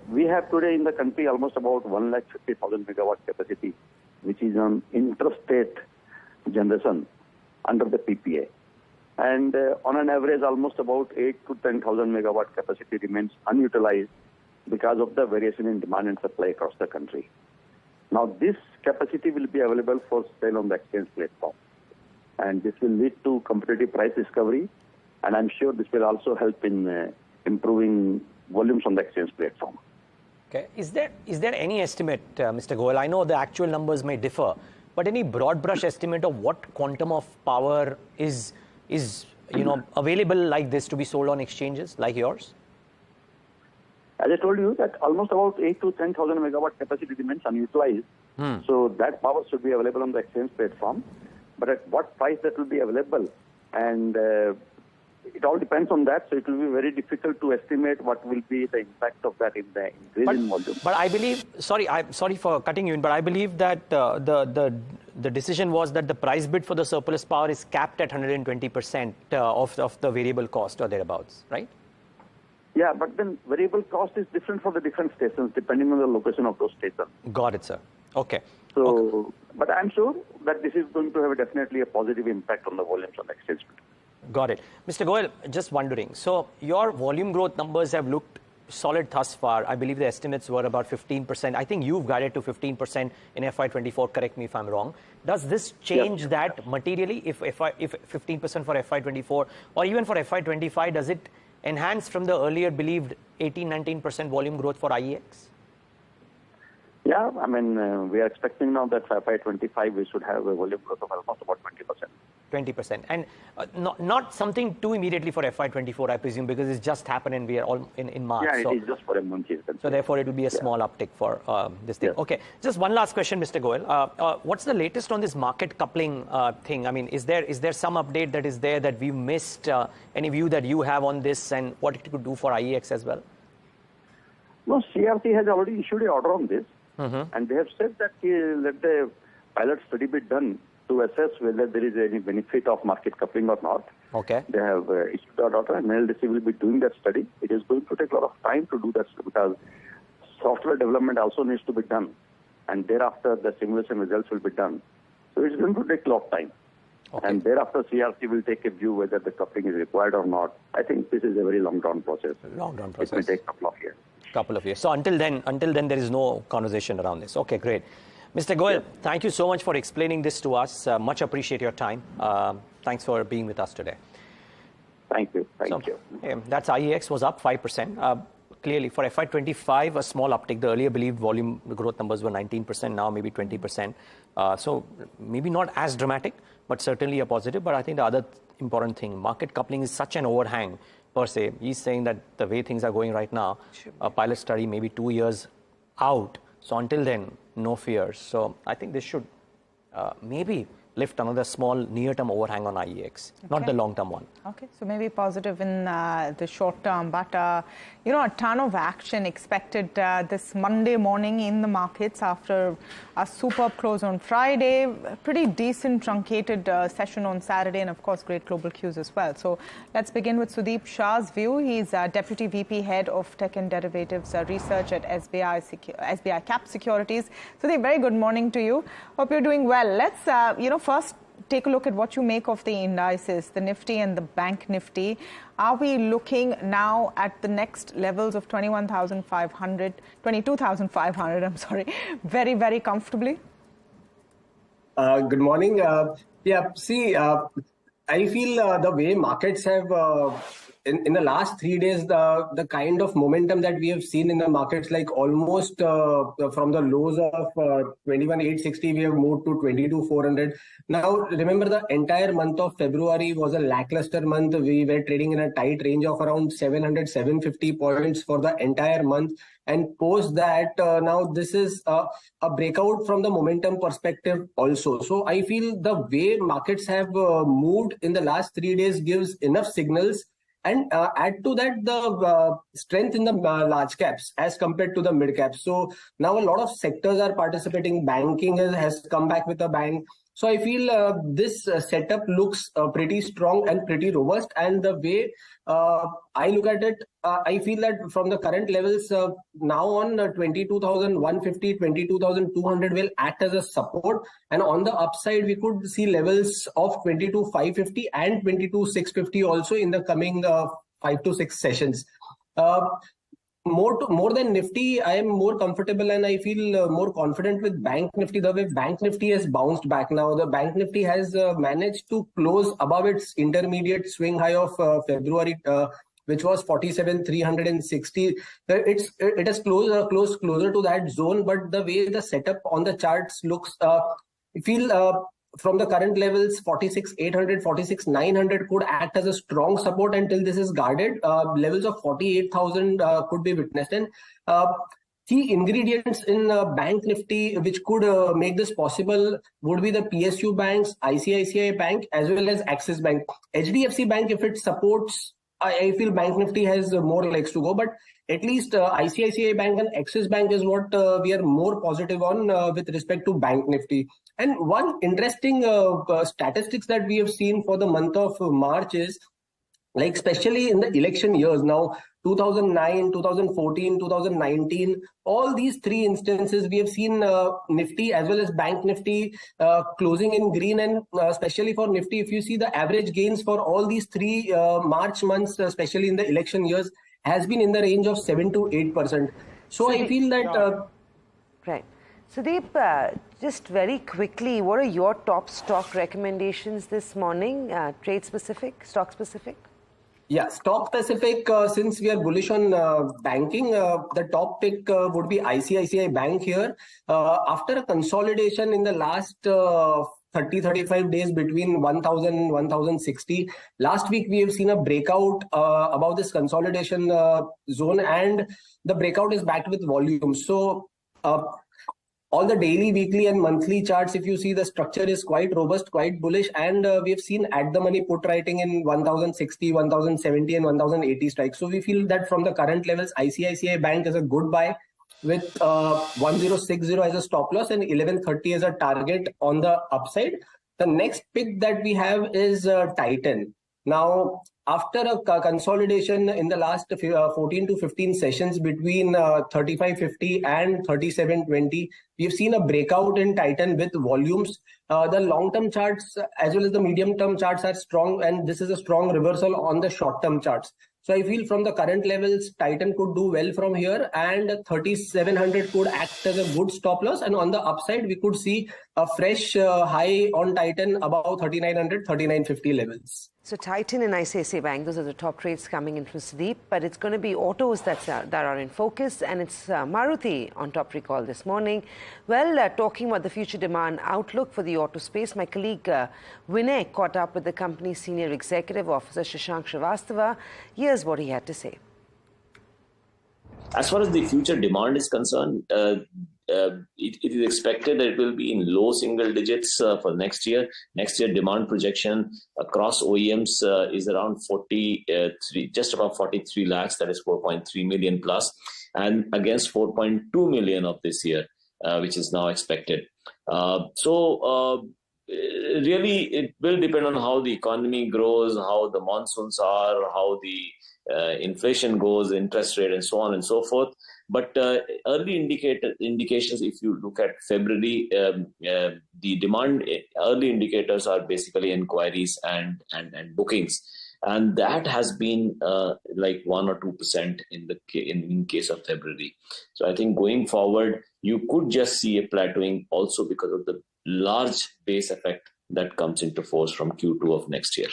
we have today in the country almost about 150,000 megawatt capacity, which is on interstate generation under the PPA. And on an average, almost about 8 to 10,000 megawatt capacity remains unutilized because of the variation in demand and supply across the country. Now, this capacity will be available for sale on the exchange platform. And this will lead to competitive price discovery. And I'm sure this will also help in improving volumes on the exchange platform. Okay. Is there any estimate, Mr. Goel? I know the actual numbers may differ, but any broad brush estimate of what quantum of power is available like this to be sold on exchanges like yours? As I told you, that almost about 8 to 10,000 megawatt capacity remains unutilized. So that power should be available on the exchange platform. But at what price that will be available, and it all depends on that. So it will be very difficult to estimate what will be the impact of that in the increase in volume. But I believe, I'm sorry for cutting you in, but I believe that the decision was that the price bid for the surplus power is capped at 120% of the variable cost or thereabouts, right? Yeah, but then variable cost is different for the different stations depending on the location of those stations. Got it, sir. Okay. So, but I'm sure that this is going to have definitely a positive impact on the volumes on the exchange. Got it. Mr. Goel, just wondering, so your volume growth numbers have looked solid thus far. I believe the estimates were about 15%. I think you've guided to 15% in FY24. Correct me if I'm wrong. Does this change that materially if 15% for FY24 or even for FY25? Does it enhance from the earlier believed 18-19% volume growth for IEX? Yeah, I mean, we are expecting now that for FY25 we should have a volume growth of almost about 20%. 20%. And not something too immediately for FY24, I presume, because it's just happened and we are all in March. Yeah, it is just for a month. So therefore, it will be a small uptick for this thing. Yeah. Okay, just one last question, Mr. Goel. What's the latest on this market coupling thing? I mean, is there some update that is there that we've missed? Any view that you have on this and what it could do for IEX as well? No, CRC has already issued an order on this. And they have said that let the pilot study be done to assess whether there is any benefit of market coupling or not. Okay. They have issued that order, and NLDC will be doing that study. It is going to take a lot of time to do that because software development also needs to be done, and thereafter the simulation results will be done. So it's going to take a lot of time. Okay. And thereafter CRC will take a view whether the coupling is required or not. I think this is a very long-drawn process. Long-drawn process. It may take a couple of years. So until then there is no conversation around this. Okay, great. Mr. Goel, thank you so much for explaining this to us. Much appreciate your time. Thanks for being with us today. Thank you. Thank you. That's IEX was up 5%. Clearly, for FY25, a small uptick. The earlier believed volume growth numbers were 19%, now maybe 20%. So maybe not as dramatic, but certainly a positive. But I think the other important thing, market coupling is such an overhang per se. He's saying that the way things are going right now, a pilot study maybe 2 years out. So until then, no fears. So I think this should maybe lift another small near-term overhang on IEX, not the long-term one. Okay, so maybe positive in the short term, but a ton of action expected this Monday morning in the markets after a superb close on Friday, a pretty decent truncated session on Saturday, and of course great global cues as well. So let's begin with Sudeep Shah's view. He's Deputy VP Head of Tech and Derivatives Research at SBICAP Securities. Sudeep, very good morning to you. Hope you're doing well. Let's, first take a look at what you make of the indices, the Nifty and the Bank Nifty. Are we looking now at the next levels of 22,500, I'm sorry, very, very comfortably? Good morning. I feel the way markets have, in the last 3 days, the kind of momentum that we have seen in the markets, like almost from the lows of 21,860, we have moved to 22,400. Now, remember, the entire month of February was a lackluster month. We were trading in a tight range of around 700, 750 points for the entire month. And post that, now this is a breakout from the momentum perspective also. So I feel the way markets have moved in the last 3 days gives enough signals. And add to that the strength in the large caps as compared to the mid caps. So now a lot of sectors are participating. Banking has come back with a bang. So I feel this setup looks pretty strong and pretty robust. And the way I look at it, I feel that from the current levels, now on 22,150, 22,200 will act as a support. And on the upside, we could see levels of 22,550 and 22,650 also in the coming 5 to 6 sessions. More than Nifty, I am more comfortable and I feel more confident with Bank Nifty. The way Bank Nifty has bounced back now, the Bank Nifty has managed to close above its intermediate swing high of February, which was 47,360. It has closed closer to that zone, but the way the setup on the charts looks, I feel from the current levels, 46,800, 46,900 could act as a strong support until this is guarded. Levels of 48,000 could be witnessed. And key ingredients in Bank Nifty, which could make this possible, would be the PSU banks, ICICI Bank, as well as Axis Bank. HDFC Bank, if it supports, I feel Bank Nifty has more legs to go, but at least ICICI Bank and Axis Bank is what we are more positive on with respect to Bank Nifty. And one interesting statistics that we have seen for the month of March is, like especially in the election years now, 2009, 2014, 2019, all these three instances, we have seen Nifty as well as Bank Nifty closing in green. And especially for Nifty, if you see the average gains for all these three March months, especially in the election years, has been in the range of 7 to 8%. So I feel that... Right. Sudeep, just very quickly, what are your top stock recommendations this morning? Trade specific, stock specific? Yeah, stock specific, since we are bullish on banking, the top pick would be ICICI Bank here. After a consolidation in the last 30-35 days between 1,000 and 1,060. Last week, we have seen a breakout above this consolidation zone, and the breakout is backed with volume. So all the daily, weekly and monthly charts, if you see, the structure is quite robust, quite bullish, and we have seen at the money put writing in 1,060, 1,070 and 1,080 strikes. So we feel that from the current levels, ICICI Bank is a good buy with 1,060 as a stop loss and 1,130 as a target on the upside. The next pick that we have is Titan. Now, after a consolidation in the last 14 to 15 sessions between 35.50 and 37.20, we've seen a breakout in Titan with volumes. The long-term charts as well as the medium-term charts are strong, and this is a strong reversal on the short-term charts. So I feel from the current levels, Titan could do well from here, and 3,700 could act as a good stop loss. And on the upside, we could see a fresh high on Titan above 3,900, 3,950 levels. So Titan and ICICI Bank, those are the top trades coming in from Sudeep, but it's going to be autos that are in focus, and it's Maruti on top recall this morning. Well, talking about the future demand outlook for the auto space, my colleague Vinay caught up with the company's senior executive officer, Shashank Srivastava. Here's what he had to say. As far as the future demand is concerned, it is expected that it will be in low single digits for next year. Next year demand projection across OEMs is around 43, just about 43 lakhs, that is 4.3 million plus, and against 4.2 million of this year, which is now expected. Really, it will depend on how the economy grows, how the monsoons are, how the inflation goes, interest rate, and so on and so forth. But early indications, if you look at February, the demand early indicators are basically inquiries and bookings. And that has been like 1 or 2% in case of February. So I think going forward, you could just see a plateauing also because of the large base effect that comes into force from Q2 of next year.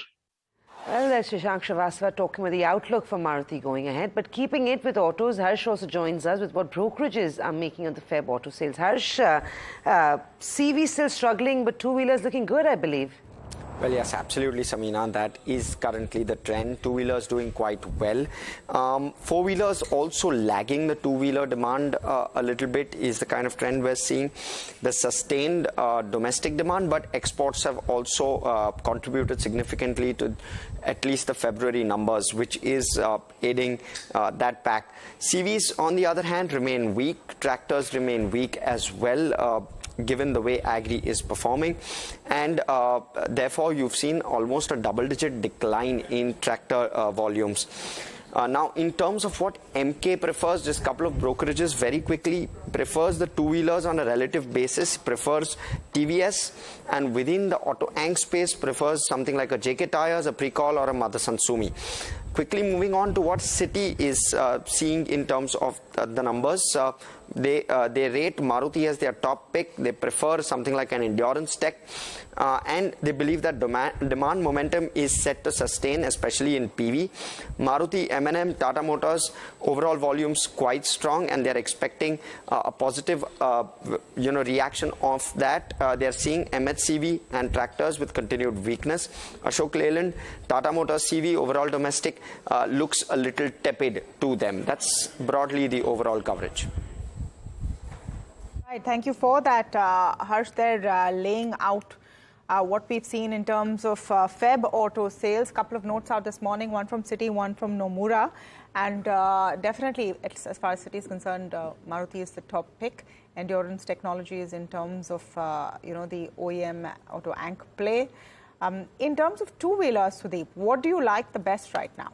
Well, that's Shashank Srivastava talking about the outlook for Maruti going ahead. But keeping it with autos, Harsh also joins us with what brokerages are making of the Feb auto sales. Harsh, CV still struggling, but two-wheelers looking good, I believe. Well, yes, absolutely, Samina. That is currently the trend. Two-wheelers doing quite well. Four-wheelers also lagging the two-wheeler demand a little bit is the kind of trend we're seeing. The sustained domestic demand, but exports have also contributed significantly to at least the February numbers, which is aiding that pack. CVs, on the other hand, remain weak. Tractors remain weak as well, given the way agri is performing, and therefore you've seen almost a double-digit decline in tractor volumes. Now, in terms of what MK prefers, just a couple of brokerages very quickly prefers the two-wheelers on a relative basis, prefers TVS, and within the auto Ang space prefers something like a JK Tyres, a Precol, or a Motherson Sumi. Quickly moving on to what Citi is seeing in terms of the numbers. They rate Maruti as their top pick. They prefer something like an endurance tech, and they believe that demand momentum is set to sustain, especially in PV. Maruti, M&M, Tata Motors, overall volumes quite strong, and they're expecting a positive reaction of that. They're seeing MHCV and tractors with continued weakness. Ashok Leyland, Tata Motors CV, overall domestic looks a little tepid to them. That's broadly the overall coverage. Right, thank you for that, Harsh. They're laying out what we've seen in terms of Feb auto sales. Couple of notes out this morning, one from Citi, one from Nomura. And definitely, as far as Citi is concerned, Maruti is the top pick. Endurance Technologies in terms of, the OEM auto Ank play. In terms of two-wheelers, Sudeep, what do you like the best right now?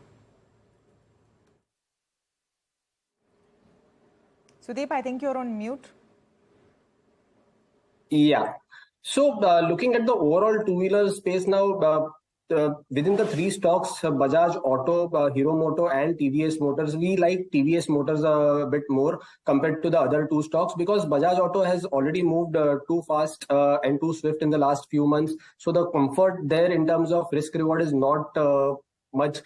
Sudeep, I think you're on mute. Yeah. So looking at the overall two-wheeler space now, within the three stocks, Bajaj Auto, Hero Moto and TVS Motors, we like TVS Motors a bit more compared to the other two stocks because Bajaj Auto has already moved too fast and too swift in the last few months. So the comfort there in terms of risk reward is not much.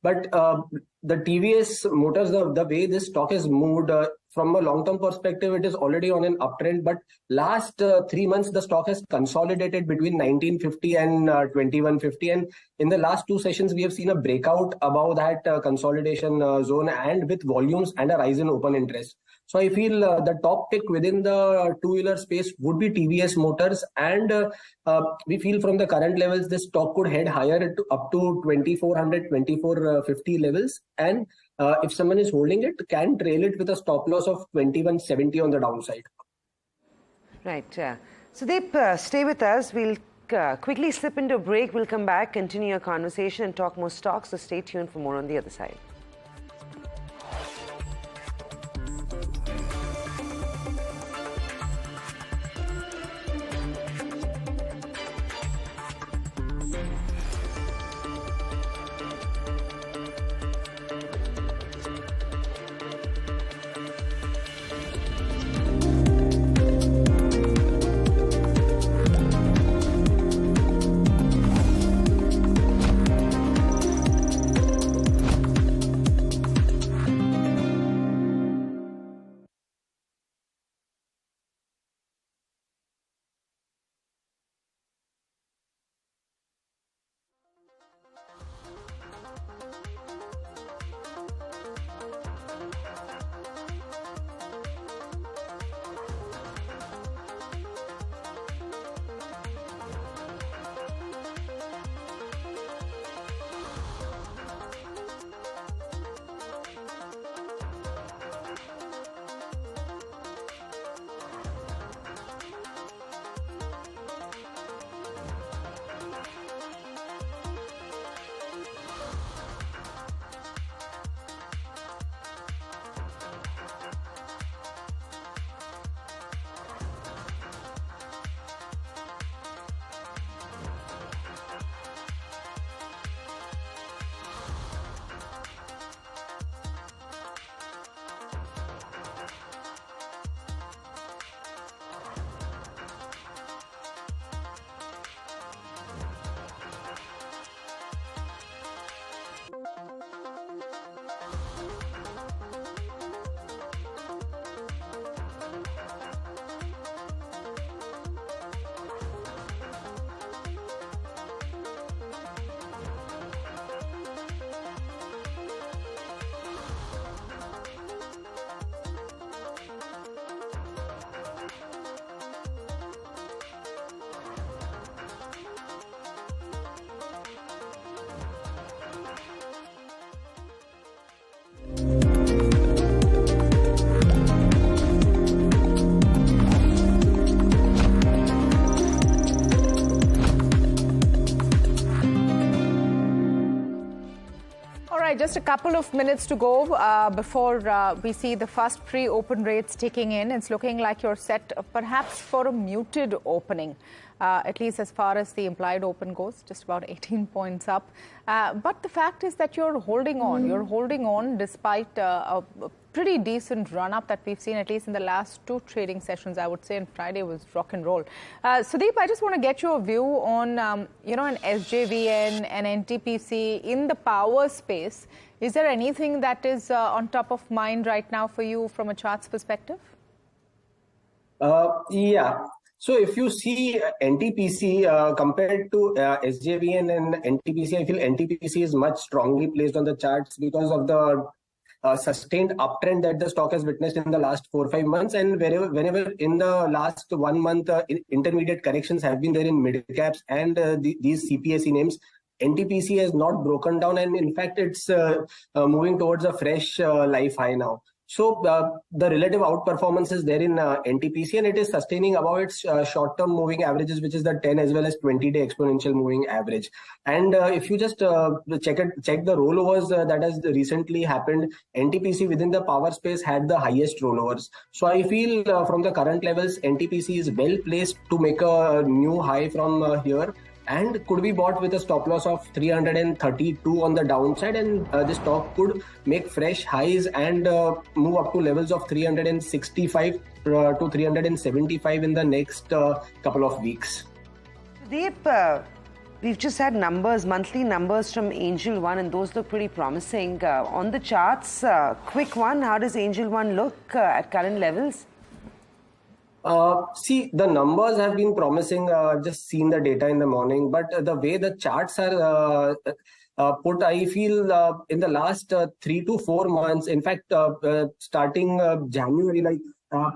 But the TVS Motors, the way this stock has moved, from a long-term perspective, it is already on an uptrend. But last 3 months, the stock has consolidated between 1950 and 2150. And in the last two sessions, we have seen a breakout above that consolidation zone and with volumes and a rise in open interest. So I feel the top pick within the two-wheeler space would be TVS Motors. And we feel from the current levels, this stock could head higher up to 2400, 2450 levels. And if someone is holding it, can trail it with a stop loss of 2170 on the downside. Right. Sudeep, stay with us. We'll quickly slip into a break. We'll come back, continue our conversation and talk more stocks. So stay tuned for more on the other side. Just a couple of minutes to go before we see the first pre-open rates ticking in. It's looking like you're set perhaps for a muted opening, at least as far as the implied open goes, just about 18 points up. But the fact is that you're holding on. You're holding on despite a pretty decent run-up that we've seen, at least in the last 2 trading sessions, I would say, and Friday was rock and roll. Sudeep, I just want to get your view on, an SJVN, an NTPC in the power space. Is there anything that is on top of mind right now for you from a charts perspective? Yeah. So if you see NTPC compared to SJVN and NTPC, I feel NTPC is much strongly placed on the charts because of the sustained uptrend that the stock has witnessed in the last 4 or 5 months, and whenever in the last 1 month intermediate corrections have been there in mid caps and these CPSE names, NTPC has not broken down, and in fact it's moving towards a fresh life high now. So the relative outperformance is there in NTPC, and it is sustaining above its short-term moving averages, which is the 10 as well as 20-day exponential moving average. And if you just check the rollovers that has recently happened, NTPC within the power space had the highest rollovers. So I feel from the current levels, NTPC is well placed to make a new high from here, and could be bought with a stop loss of 332 on the downside, and the stock could make fresh highs and move up to levels of 365 to 375 in the next couple of weeks. Sudeep, we've just had monthly numbers from Angel One, and those look pretty promising. On the charts, quick one, how does Angel One look at current levels? See, the numbers have been promising, just seen the data in the morning, but the way the charts are put, I feel in the last 3 to 4 months, in fact, starting January, like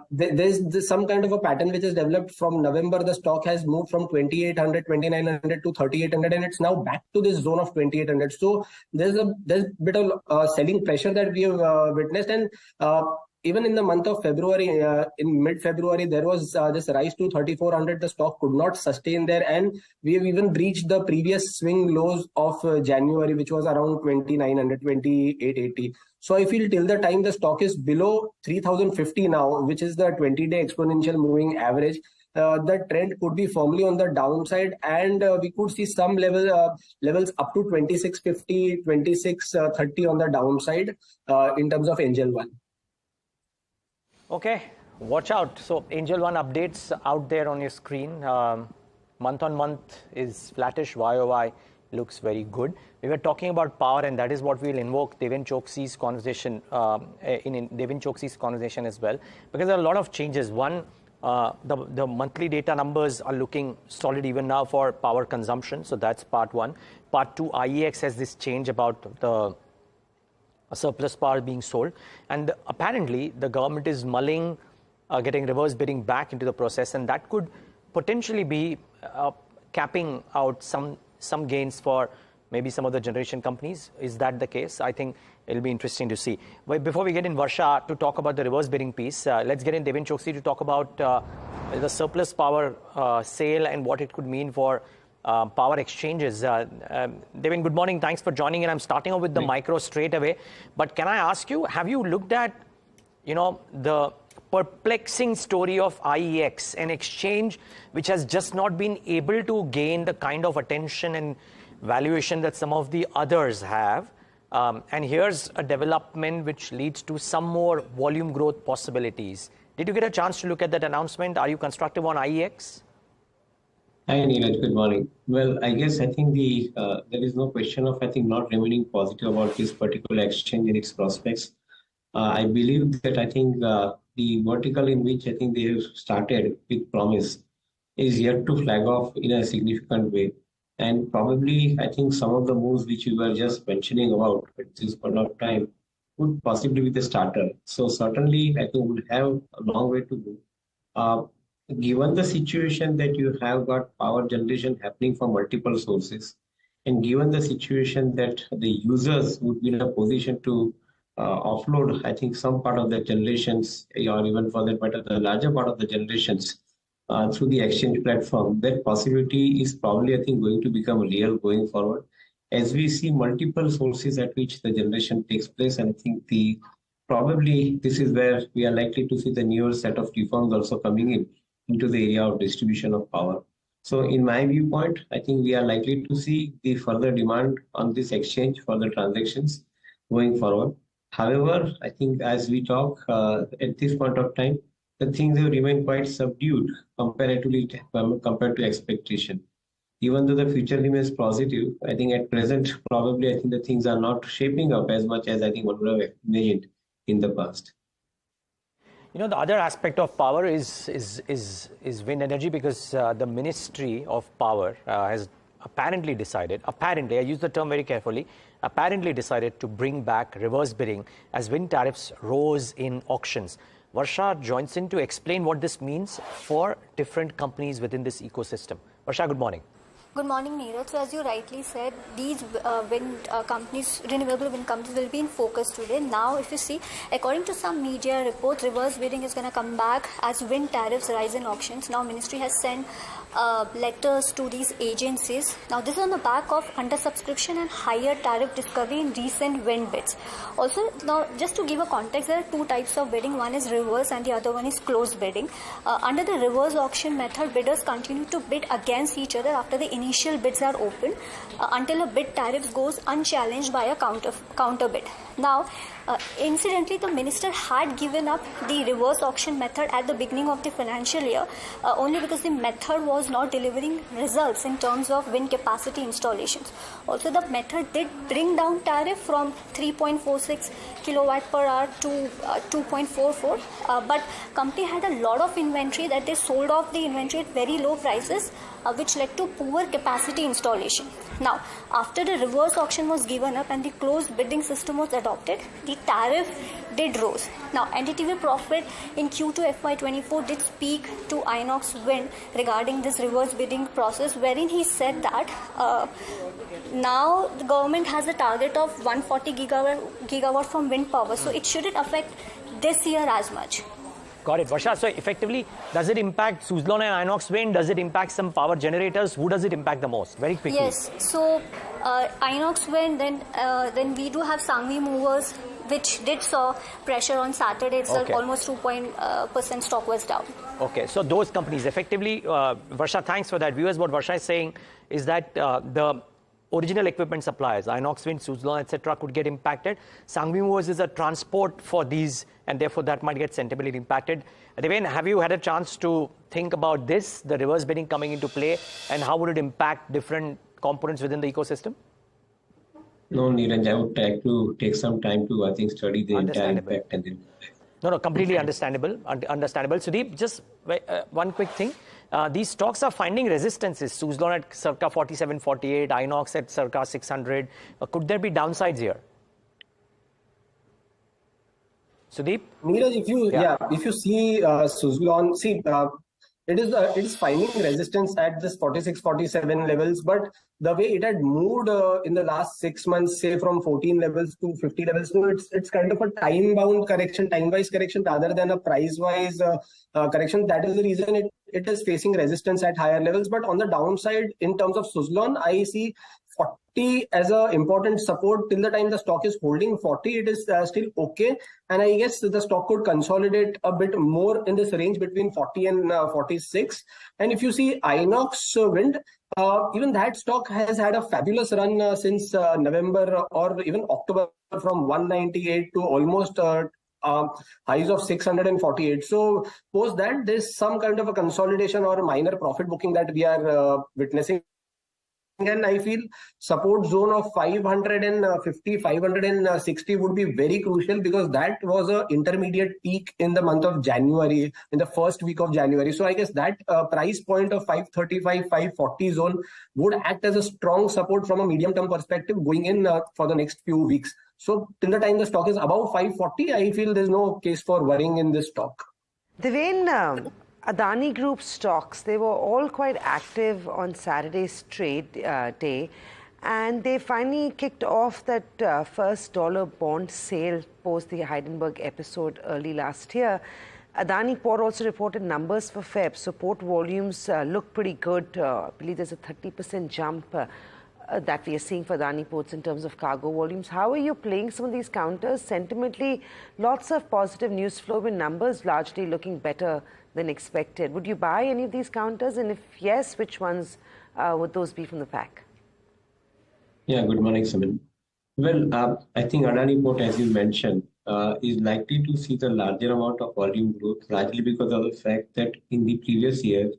there's some kind of a pattern which has developed. From November, the stock has moved from 2800, 2900 to 3800, and it's now back to this zone of 2800. So there's a bit of selling pressure that we have witnessed, and even in the month of February, in mid-February, there was this rise to 3,400. The stock could not sustain there, and we have even breached the previous swing lows of January, which was around 2,900, 2,880. So I feel till the time the stock is below 3,050 now, which is the 20-day exponential moving average, the trend could be firmly on the downside, and we could see some levels up to 2650, 2630 on the downside in terms of Angel One. Okay, watch out. So Angel One updates out there on your screen. Month on month is flattish. YOY looks very good. We were talking about power, and that is what we'll invoke DRChoksey's conversation in DRChoksey's conversation as well, because there are a lot of changes. One, the monthly data numbers are looking solid even now for power consumption. So that's part one. Part two, IEX has this change about the surplus power being sold, and apparently the government is mulling getting reverse bidding back into the process, and that could potentially be capping out some gains for maybe some of the generation companies. Is that the case? I think it'll be interesting to see. But before we get in Varsha to talk about the reverse bidding piece, let's get in DRChoksey to talk about the surplus power sale and what it could mean for power exchanges. Deven, good morning. Thanks for joining in. I'm starting off with the micro straight away. But can I ask you, have you looked at, the perplexing story of IEX, an exchange which has just not been able to gain the kind of attention and valuation that some of the others have? And here's a development which leads to some more volume growth possibilities. Did you get a chance to look at that announcement? Are you constructive on IEX? Hi, Niraj. Good morning. Well, I think there is no question of, not remaining positive about this particular exchange and its prospects. I believe that the vertical in which they have started with promise is yet to flag off in a significant way. And probably, some of the moves which you were just mentioning about at this point of time would possibly be the starter. So certainly, we'll have a long way to go. Given the situation that you have got power generation happening from multiple sources, and given the situation that the users would be in a position to offload, some part of the generations, or even for that matter, the larger part of the generations through the exchange platform, that possibility is probably, going to become real going forward. as we see multiple sources at which the generation takes place, and I think probably this is where we are likely to see the newer set of reforms also coming into the area of distribution of power. So in my viewpoint, I think we are likely to see the further demand on this exchange for the transactions going forward. However, I think as we talk at this point of time, the things have remained quite subdued comparatively compared to expectation. Even though the future remains positive, I think at present, probably I think the things are not shaping up as much as I think one would have imagined in the past. You know, the other aspect of power is wind energy, because the Ministry of Power has apparently decided, I use the term very carefully, apparently decided to bring back reverse bidding as wind tariffs rose in auctions. Varsha joins in to explain what this means for different companies within this ecosystem. Varsha, good morning. Good morning, Niraj. So as you rightly said, these wind companies, renewable wind companies will be in focus today. Now, if you see, according to some media reports, reverse bidding is going to come back as wind tariffs rise in auctions. Now, Ministry has sent letters to these agencies. Now, this is on the back of undersubscription and higher tariff discovery in recent wind bids. Also, now, just to give a context, there are two types of bidding. One is reverse and the other one is closed bidding. Under the reverse auction method, bidders continue to bid against each other after the initial bids are open until a bid tariff goes unchallenged by a counter bid. Now, incidentally, the minister had given up the reverse auction method at the beginning of the financial year only because the method was not delivering results in terms of wind capacity installations. Also, the method did bring down tariff from 3.46 kilowatt per hour to 2.44, but company had a lot of inventory that they sold off the inventory at very low prices, which led to poor capacity installation. Now, after the reverse auction was given up and the closed bidding system was adopted, the tariff did rose. Now, NDTV Profit in Q2 FY24 did speak to Inox Wind regarding this reverse bidding process, wherein he said that now the government has a target of 140 gigawatt from wind power, so it shouldn't affect this year as much. Got it, Varsha. So effectively, does it impact Suzlon and Inox Wind? Does it impact some power generators? Who does it impact the most? Very quickly. Yes. So Inox Wind, then we do have Sangvi Movers, which did saw pressure on Saturday itself. Okay. Almost 2% stock was down. Okay. So those companies, effectively, Varsha, thanks for that. Viewers, what Varsha is saying is that the original equipment suppliers, Inox Wind, Suzlon, etc., could get impacted. Sangvi Movers is a transport for these, and therefore that might get sentimentally impacted. Deven, have you had a chance to think about this, the reverse bidding coming into play, and how would it impact different components within the ecosystem? No, Niraj, I would like to take some time to, I think, study the entire impact and then. No, completely understandable. Understandable. Sudeep, just one quick thing. These stocks are finding resistances. Suzlon at circa 47, 48, Inox at circa 600. Could there be downsides here? Sudeep? Niraj, if you see Suzlon, it is finding resistance at this 46, 47 levels, but the way it had moved in the last 6 months, say from 14 levels to 50 levels, so it's kind of a time-bound correction, time-wise correction rather than a price-wise correction. That is the reason it is facing resistance at higher levels. But on the downside, in terms of Suzlon, I see 40 as a important support. Till the time the stock is holding 40, it is still okay, and I guess the stock could consolidate a bit more in this range between 40 and 46. And if you see Inox Wind, even that stock has had a fabulous run since November or even October, from 198 to almost highs of 648. So post that, there's some kind of a consolidation or minor profit booking that we are witnessing. And I feel support zone of 550, 560 would be very crucial, because that was an intermediate peak in the month of January, in the first week of January. So I guess that price point of 535, 540 zone would act as a strong support from a medium-term perspective going in for the next few weeks. So till the time the stock is above 540, I feel there's no case for worrying in this stock. Deven, Adani Group stocks, they were all quite active on Saturday's trade day, and they finally kicked off that first dollar bond sale post the Heidenberg episode early last year. Adani Port also reported numbers for Feb, so port volumes look pretty good. I believe there's a 30% jump that we are seeing for Adani Ports in terms of cargo volumes. How are you playing some of these counters? Sentimentally, lots of positive news flow with numbers largely looking better than expected. Would you buy any of these counters? And if yes, which ones would those be from the pack? Yeah, good morning, Samina. Well, I think Adani Port, as you mentioned, is likely to see the larger amount of volume growth, largely because of the fact that in the previous year,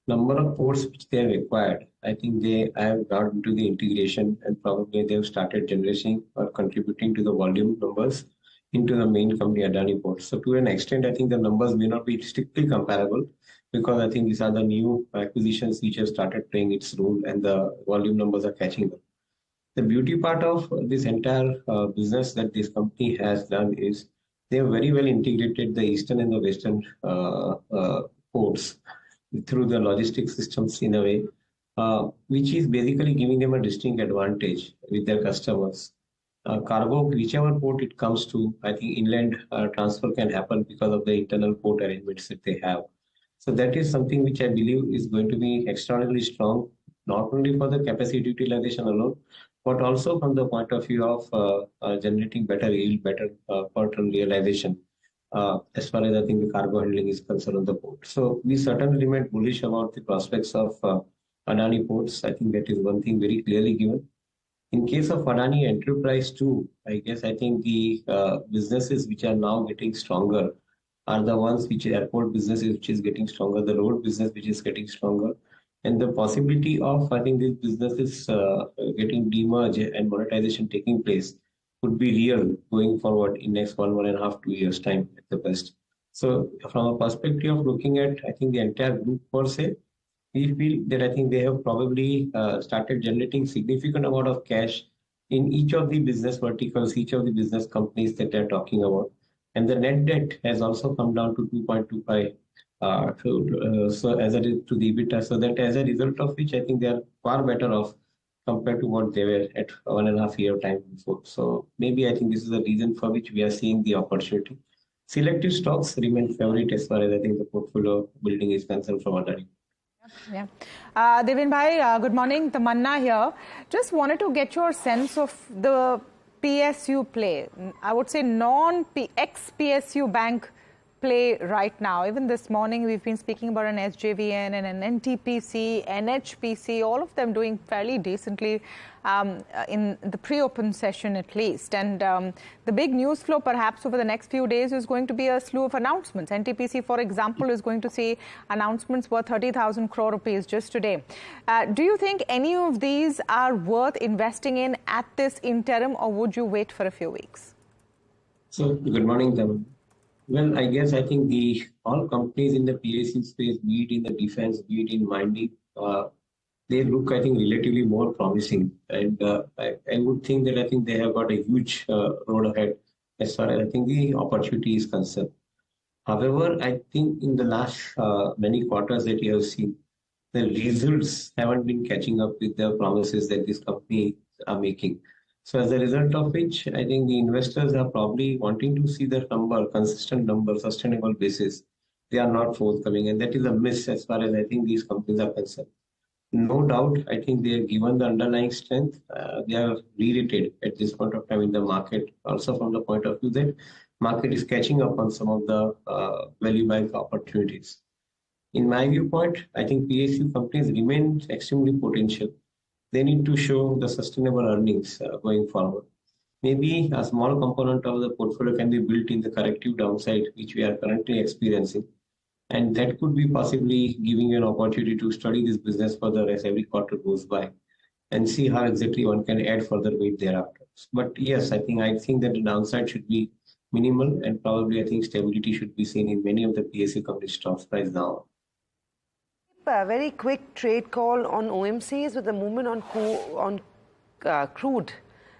number of ports which they have acquired, I think they have got into the integration and probably they have started generating or contributing to the volume numbers into the main company Adani Ports. So to an extent, I think the numbers may not be strictly comparable because I think these are the new acquisitions which have started playing its role and the volume numbers are catching up. The beauty part of this entire business that this company has done is they have very well integrated the eastern and the western ports through the logistics systems in a way, which is basically giving them a distinct advantage with their customers. Cargo, whichever port it comes to, I think inland transfer can happen because of the internal port arrangements that they have. So that is something which I believe is going to be extraordinarily strong, not only for the capacity utilization alone, but also from the point of view of generating better yield, better per ton realization, as far as I think the cargo handling is concerned on the port. So we certainly remain bullish about the prospects of Adani Ports. I think that is one thing very clearly given. In case of Adani Enterprise too, I think the businesses which are now getting stronger are the ones which airport businesses which is getting stronger, the road business which is getting stronger. And the possibility of, I think, these businesses getting demerged and monetization taking place could be real going forward in next 1.5, 2 years time at the best. So from a perspective of looking at, I think the entire group per se, we feel that I think they have probably started generating significant amount of cash in each of the business verticals, each of the business companies that they're talking about. And the net debt has also come down to 2.25. So as a to the EBITDA, so that as a result of which I think they are far better off compared to what they were at 1.5 year time before. So maybe I think this is the reason for which we are seeing the opportunity. Selective stocks remain favorite as far as I think the portfolio building is concerned from Adani. Yeah. Deven bhai, good morning. Tamanna here. Just wanted to get your sense of the PSU play. I would say non-ex-PSU bank play right now. Even this morning, we've been speaking about an SJVN and an NTPC, NHPC, all of them doing fairly decently in the pre-open session at least. And the big news flow perhaps over the next few days is going to be a slew of announcements. NTPC, for example, is going to see announcements worth 30,000 crore rupees just today. Do you think any of these are worth investing in at this interim, or would you wait for a few weeks? So, good morning, Deven. Well, I think all companies in the PSU space, be it in the defense, be it in mining, they look, I think, relatively more promising. And I would think that I think they have got a huge road ahead as far as I think the opportunity is concerned. However, I think in the last many quarters that you have seen, the results haven't been catching up with the promises that these companies are making. So as a result of which, I think the investors are probably wanting to see the number, consistent number, sustainable basis. They are not forthcoming, and that is a miss as far as I think these companies are concerned. No doubt, I think they are given the underlying strength. They are re-rated at this point of time in the market. Also from the point of view that market is catching up on some of the value buy opportunities. In my viewpoint, I think PSU companies remain extremely potential. They need to show the sustainable earnings going forward. Maybe a small component of the portfolio can be built in the corrective downside, which we are currently experiencing. And that could be possibly giving you an opportunity to study this business further as every quarter goes by and see how exactly one can add further weight thereafter. But yes, I think that the downside should be minimal, and probably I think stability should be seen in many of the PSU company stocks price now. A very quick trade call on OMCs with the movement on crude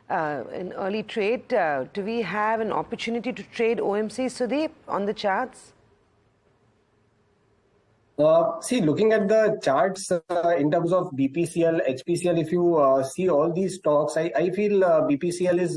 in early trade. Do we have an opportunity to trade OMCs, Sudeep, on the charts? See, looking at the charts in terms of BPCL, HPCL, if you see all these stocks, I feel BPCL is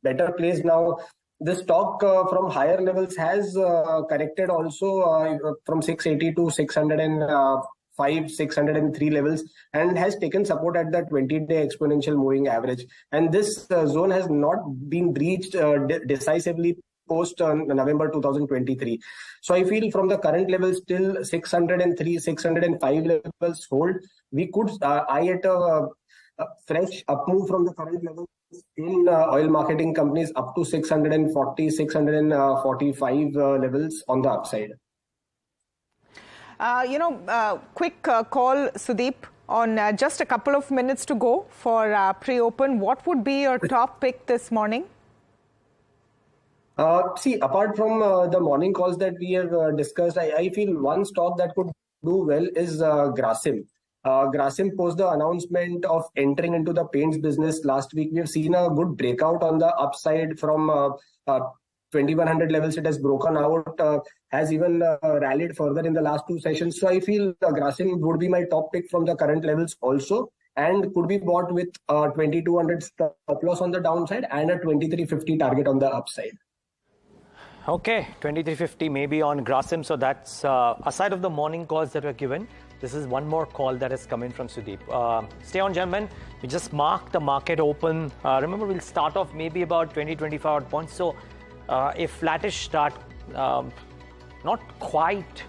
better placed now. The stock from higher levels has corrected also from 680 to 605 603 levels and has taken support at the 20-day exponential moving average. And this zone has not been breached decisively post November 2023. So I feel from the current levels till 603, 605 levels hold, we could eye at a fresh up move from the current levels in oil marketing companies up to 640, 645 levels on the upside. Quick call, Sudeep, on just a couple of minutes to go for pre-open. What would be your top pick this morning? Apart from the morning calls that we have discussed, I feel one stock that could do well is Grasim. Grasim post the announcement of entering into the paints business last week. We have seen a good breakout on the upside from 2100 levels. It has broken out, has even rallied further in the last two sessions. So I feel Grasim would be my top pick from the current levels also, and could be bought with 2200 stop loss on the downside and a 2350 target on the upside. Okay, 2350 maybe on Grasim. So that's aside of the morning calls that were given. This is one more call that has come in from Sudeep. Stay on, gentlemen. We just marked the market open. Remember, we'll start off maybe about 20-25 odd points. So a flattish start, not quite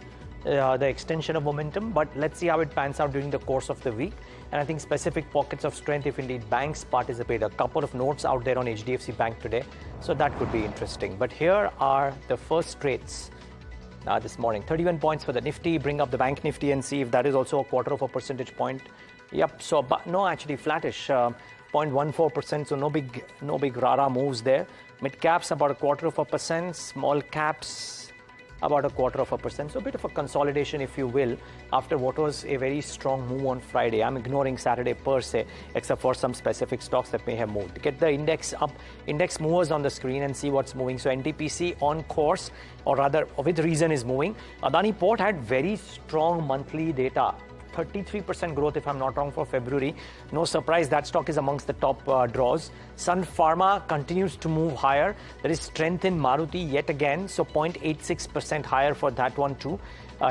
the extension of momentum, but let's see how it pans out during the course of the week. And I think specific pockets of strength, if indeed banks participate, a couple of notes out there on HDFC Bank today. So that could be interesting. But here are the first trades this morning. 31 points for the Nifty. Bring up the Bank Nifty and see if that is also a quarter of a percentage point. Yep. So, but no, actually flattish, 0.14%. So no big rara moves there. Mid caps about 0.25%. Small caps about 0.25%. So a bit of a consolidation, if you will, after what was a very strong move on Friday. I'm ignoring Saturday per se, except for some specific stocks that may have moved. Get the index up, index movers on the screen and see what's moving. So NTPC on course, or rather with reason, is moving. Adani Port had very strong monthly data. 33% growth, if I'm not wrong, for February. No surprise, that stock is amongst the top draws. Sun Pharma continues to move higher. There is strength in Maruti yet again, so 0.86% higher for that one too.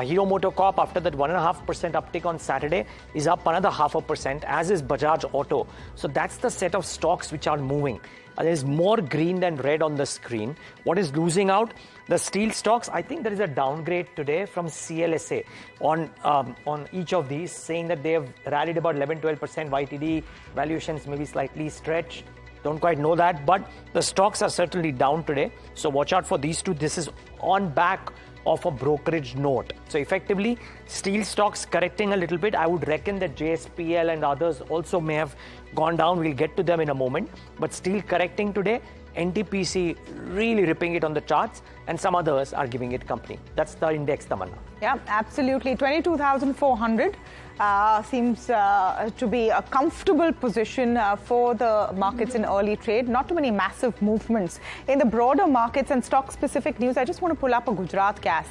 Hero MotoCorp, after that 1.5% uptick on Saturday, is up another 0.5%, as is Bajaj Auto. So that's the set of stocks which are moving. There's more green than red on the screen. What is losing out? The steel stocks. I think there is a downgrade today from CLSA on each of these, saying that they have rallied about 11-12%. YTD valuations may be slightly stretched. Don't quite know that, but the stocks are certainly down today. So watch out for these two. This is on back of a brokerage note. So effectively, steel stocks correcting a little bit. I would reckon that JSPL and others also may have gone down. We'll get to them in a moment. But steel correcting today. NTPC really ripping it on the charts, and some others are giving it company. That's the index, Tamanna. Yeah, absolutely. 22,400 seems to be a comfortable position for the markets in early trade. Not too many massive movements in the broader markets. And stock-specific news, I just want to pull up a Gujarat Gas.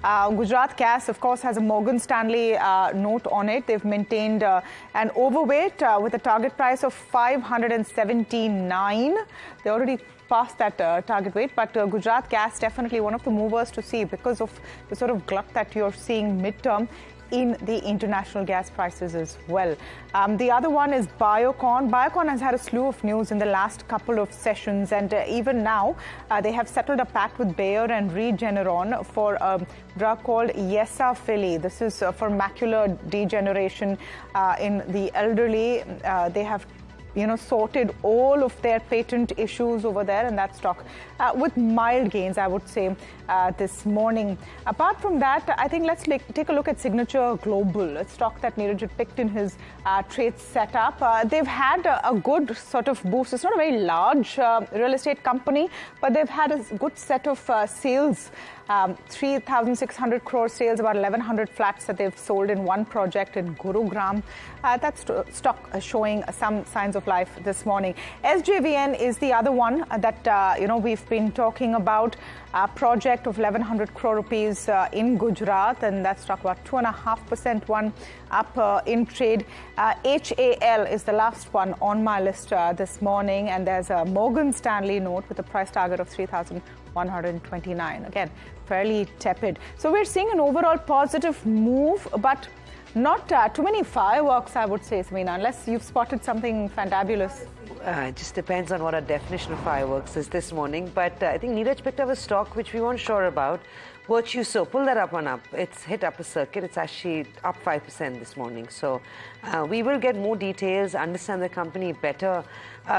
Gujarat Gas, of course, has a Morgan Stanley note on it. They've maintained an overweight with a target price of 579. They already past that target weight, but Gujarat Gas definitely one of the movers to see because of the sort of glut that you're seeing midterm in the international gas prices as well. The other one is Biocon. Biocon has had a slew of news in the last couple of sessions, and even now they have settled a pact with Bayer and Regeneron for a drug called Yesafili. This is for macular degeneration in the elderly. They have sorted all of their patent issues over there, and that stock with mild gains, I would say, this morning. Apart from that, I think let's take a look at Signature Global, a stock that Niraj had picked in his trade setup. They've had a good sort of boost. It's not a very large real estate company, but they've had a good set of sales. 3,600 crore sales, about 1,100 flats that they've sold in one project in Gurugram. That's stock showing some signs of life this morning. SJVN is the other one that we've been talking about. A project of 1,100 crore rupees in Gujarat, and that stock about 2.5% one up in trade. HAL is the last one on my list this morning, and there's a Morgan Stanley note with a price target of 3,129. Again, fairly tepid. So we're seeing an overall positive move, but Not too many fireworks, I would say, Samina, unless you've spotted something fantabulous. It just depends on what our definition of fireworks is this morning. But I think Niraj picked up a stock which we weren't sure about. Virtuso, pull that up one up. It's hit upper circuit. It's actually up 5% this morning. So we will get more details, understand the company better,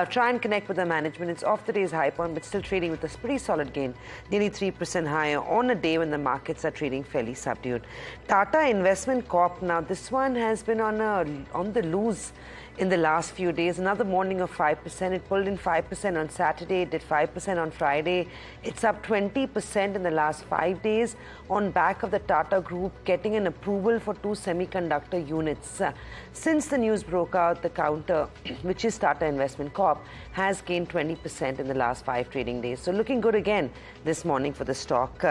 try and connect with the management. It's off the day's high point, but still trading with a pretty solid gain, nearly 3% higher on a day when the markets are trading fairly subdued. Tata Investment Corp, now this one has been on the loose in the last few days. Another morning of 5%. It pulled in 5% on Saturday, did 5% on Friday. It's up 20% in the last 5 days on back of the Tata Group getting an approval for 2 semiconductor units. Since the news broke out, the counter, which is Tata Investment Corp, has gained 20% in the last 5 trading days. So looking good again this morning for the stock.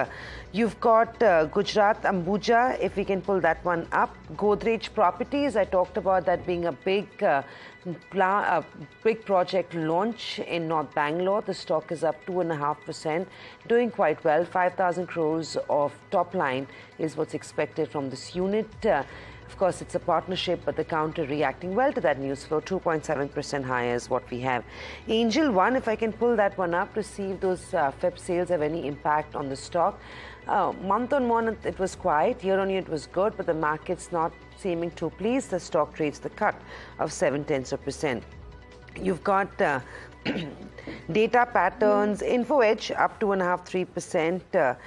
You've got Gujarat Ambuja, if we can pull that one up. Godrej Properties, I talked about that being a big project launch in North Bangalore. The stock is up 2.5%, doing quite well. 5,000 crores of top line is what's expected from this unit. Of course, it's a partnership, but the counter reacting well to that news flow. 2.7% higher is what we have. Angel One, if I can pull that one up to see if those Feb sales have any impact on the stock. Month on month, it was quiet. Year on year, it was good, but the market's not seeming too pleased. The stock trades the cut of 0.7%. You've got Data Patterns, Info Edge up 2.5-3%.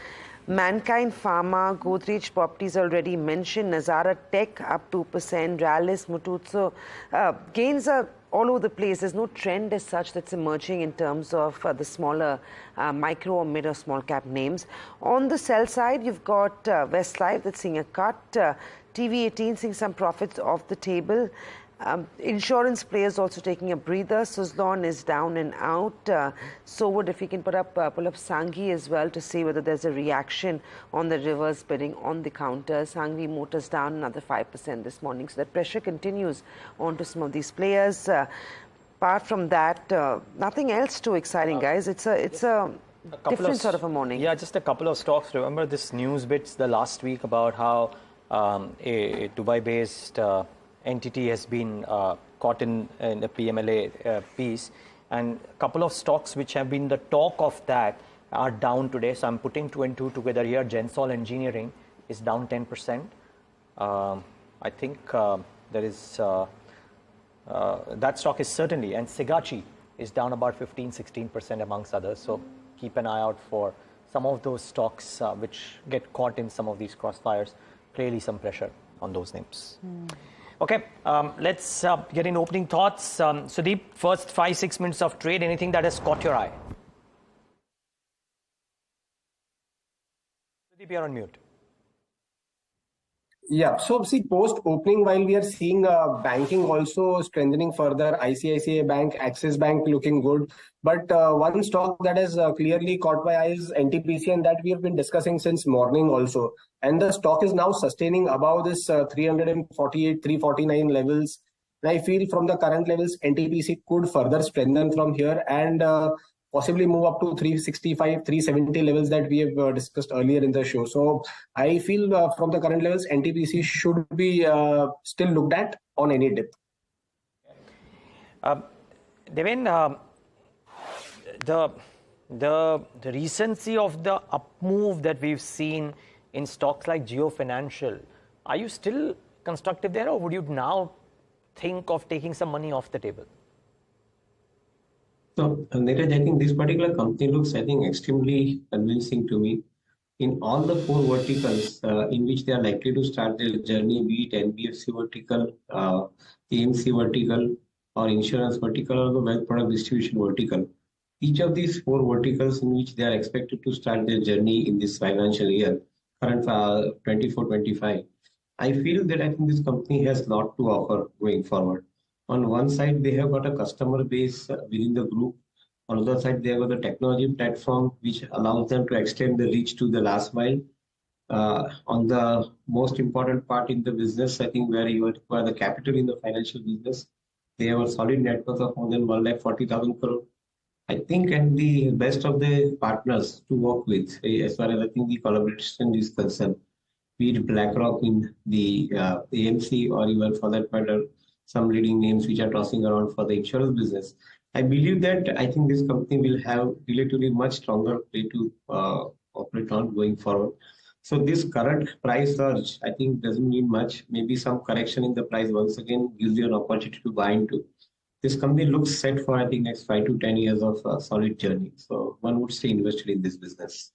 Mankind Pharma, Godrej Properties already mentioned, Nazara Tech up 2%, Rallis, Mututsu. Gains are all over the place. There's no trend as such that's emerging in terms of the smaller micro or mid or small cap names. On the sell side, you've got Westlife that's seeing a cut, TV18 seeing some profits off the table. Insurance players also taking a breather. Suzlon is down and out. So would, if you can pull up Sanghi as well to see whether there's a reaction on the reverse bidding on the counter. Sanghi Motors down another 5% this morning. So that pressure continues onto some of these players. Apart from that, nothing else too exciting, guys. It's a different sort of a morning. Yeah, just a couple of stocks. Remember this news bits the last week about how a Dubai-based entity has been caught in a PMLA piece, and a couple of stocks which have been the talk of that are down today. So I'm putting 2 and 2 together here. Gensol Engineering is down 10%. I think there is that stock is certainly, and Segachi is down about 15-16% amongst others. So keep an eye out for some of those stocks which get caught in some of these crossfires. Clearly some pressure on those names. Okay, let's get in opening thoughts. Sudeep, first 5-6 minutes of trade, anything that has caught your eye? Sudeep, you're on mute. Yeah, so see, post-opening, while we are seeing banking also strengthening further, ICICI Bank, Axis Bank looking good. But one stock that has clearly caught my eye is NTPC, and that we have been discussing since morning also. And the stock is now sustaining above this 348, 349 levels. And I feel from the current levels, NTPC could further strengthen from here and possibly move up to 365, 370 levels that we have discussed earlier in the show. So I feel from the current levels, NTPC should be still looked at on any dip. Deven, the recency of the up move that we've seen in stocks like Geo Financial, are you still constructive there, or would you now think of taking some money off the table? So, Niraj, I think this particular company looks, I think, extremely convincing to me. In all the 4 verticals in which they are likely to start their journey, be it NBFC vertical, AMC vertical, or insurance vertical, or the wealth product distribution vertical, each of these 4 verticals in which they are expected to start their journey in this financial year, current 24-25, I feel that I think this company has a lot to offer going forward. On one side, they have got a customer base within the group. On the other side, they have got a technology platform which allows them to extend the reach to the last mile. On the most important part in the business, I think where you require the capital in the financial business, they have a solid net worth of more than 140,000 crore. I think, and the best of the partners to work with, as far as I think the collaboration is concerned. be it BlackRock in the AMC, or even for that matter, some leading names which are tossing around for the insurance business. I believe that I think this company will have relatively much stronger play to operate on going forward. So this current price surge, I think, doesn't mean much. Maybe some correction in the price once again gives you an opportunity to buy into. This company looks set for, I think, next 5 to 10 years of a solid journey. So one would stay invested in this business.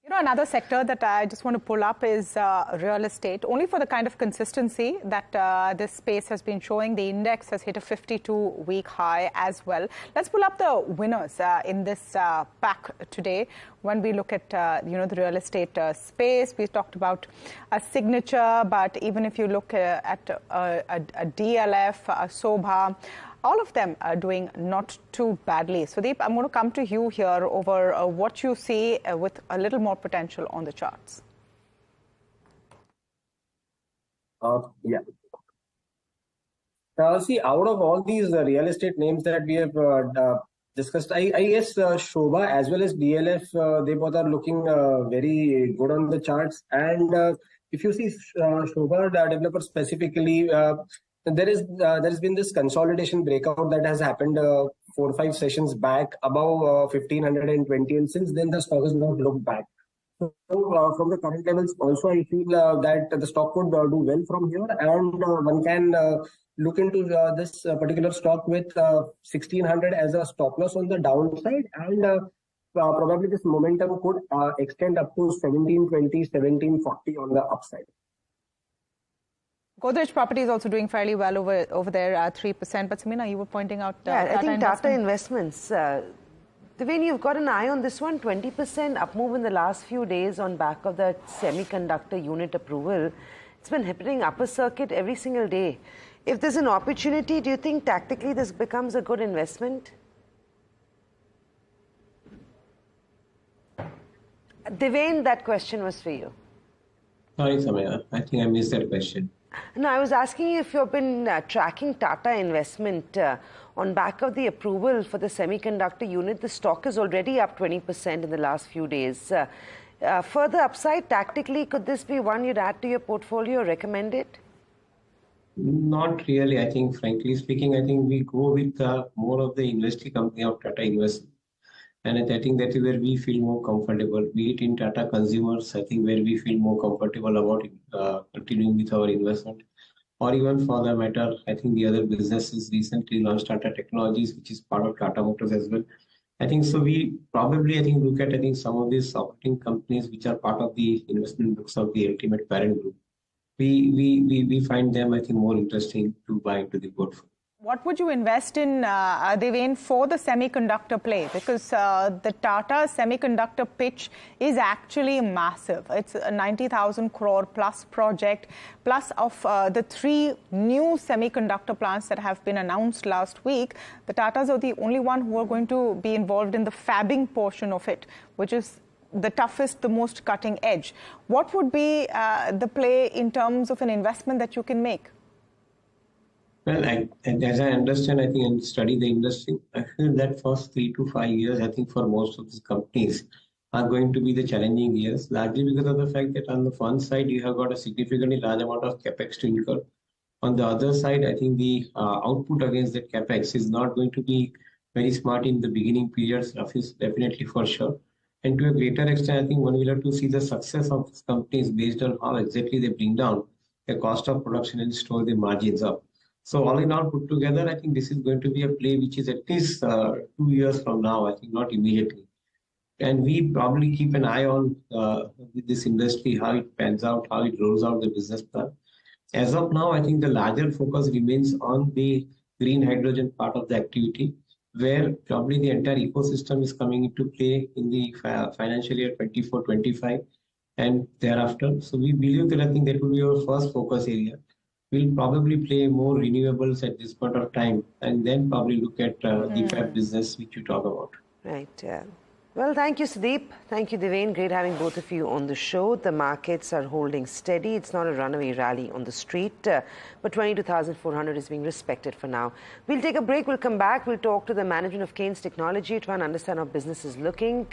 You know, another sector that I just want to pull up is real estate, only for the kind of consistency that this space has been showing. The index has hit a 52-week high as well. Let's pull up the winners in this pack today. When we look at, the real estate space, we talked about a Signature, but even if you look at a DLF, a Sobha, all of them are doing not too badly. Sudeep, I'm going to come to you here over what you see with a little more potential on the charts. Yeah. See, out of all these real estate names that we have discussed, I guess Shobha as well as DLF, they both are looking very good on the charts. And if you see Shobha developer specifically, there has been this consolidation breakout that has happened 4 or 5 sessions back above 1520, and since then the stock has not looked back. So from the current levels also, I feel that the stock could do well from here, and one can look into this particular stock with 1600 as a stop loss on the downside, and probably this momentum could extend up to 1720, 1740 on the upside. Godrej Property is also doing fairly well over there at 3%. But Samina, you were pointing out I think Tata Investments. Deven, you've got an eye on this one. 20% up move in the last few days on back of that semiconductor unit approval. It's been happening upper circuit every single day. If there's an opportunity, do you think tactically this becomes a good investment? Deven, that question was for you. Sorry, Samina. I think I missed that question. No, I was asking you if you've been tracking Tata Investment on back of the approval for the semiconductor unit. The stock is already up 20% in the last few days. Further upside, tactically, could this be one you'd add to your portfolio or recommend it? Not really. I think, frankly speaking, I think we go with more of the industry company of Tata Investment. And I think that is where we feel more comfortable, be it in Tata Consumers, I think where we feel more comfortable about continuing with our investment. Or even for the matter, I think the other businesses recently launched Tata Technologies, which is part of Tata Motors as well. I think so we probably, I think, look at, I think, some of these operating companies which are part of the investment books of the ultimate parent group. We find them, I think, more interesting to buy into the portfolio. What would you invest in, Deven, for the semiconductor play? Because the Tata semiconductor pitch is actually massive. It's a 90,000 crore plus project, plus of the 3 new semiconductor plants that have been announced last week. The Tatas are the only one who are going to be involved in the fabbing portion of it, which is the toughest, the most cutting edge. What would be the play in terms of an investment that you can make? Well, as I understand, I think, and study the industry, I feel that first 3 to 5 years, I think for most of these companies are going to be the challenging years, largely because of the fact that on the one side, you have got a significantly large amount of capex to incur. On the other side, I think the output against that capex is not going to be very smart in the beginning periods, definitely for sure. And to a greater extent, I think one will have to see the success of these companies based on how exactly they bring down the cost of production and store the margins up. So all in all put together, I think this is going to be a play which is at least 2 years from now, I think, not immediately. And we probably keep an eye on with this industry, how it pans out, how it rolls out the business plan. As of now, I think the larger focus remains on the green hydrogen part of the activity, where probably the entire ecosystem is coming into play in the financial year 24-25 and thereafter. So we believe that I think that will be our first focus area. We'll probably play more renewables at this point of time and then probably look at the fab business which you talk about. Right. Well, thank you, Sudeep. Thank you, Deven. Great having both of you on the show. The markets are holding steady. It's not a runaway rally on the street, but 22,400 is being respected for now. We'll take a break. We'll come back. We'll talk to the management of Kaynes Technology, try and understand how business is looking.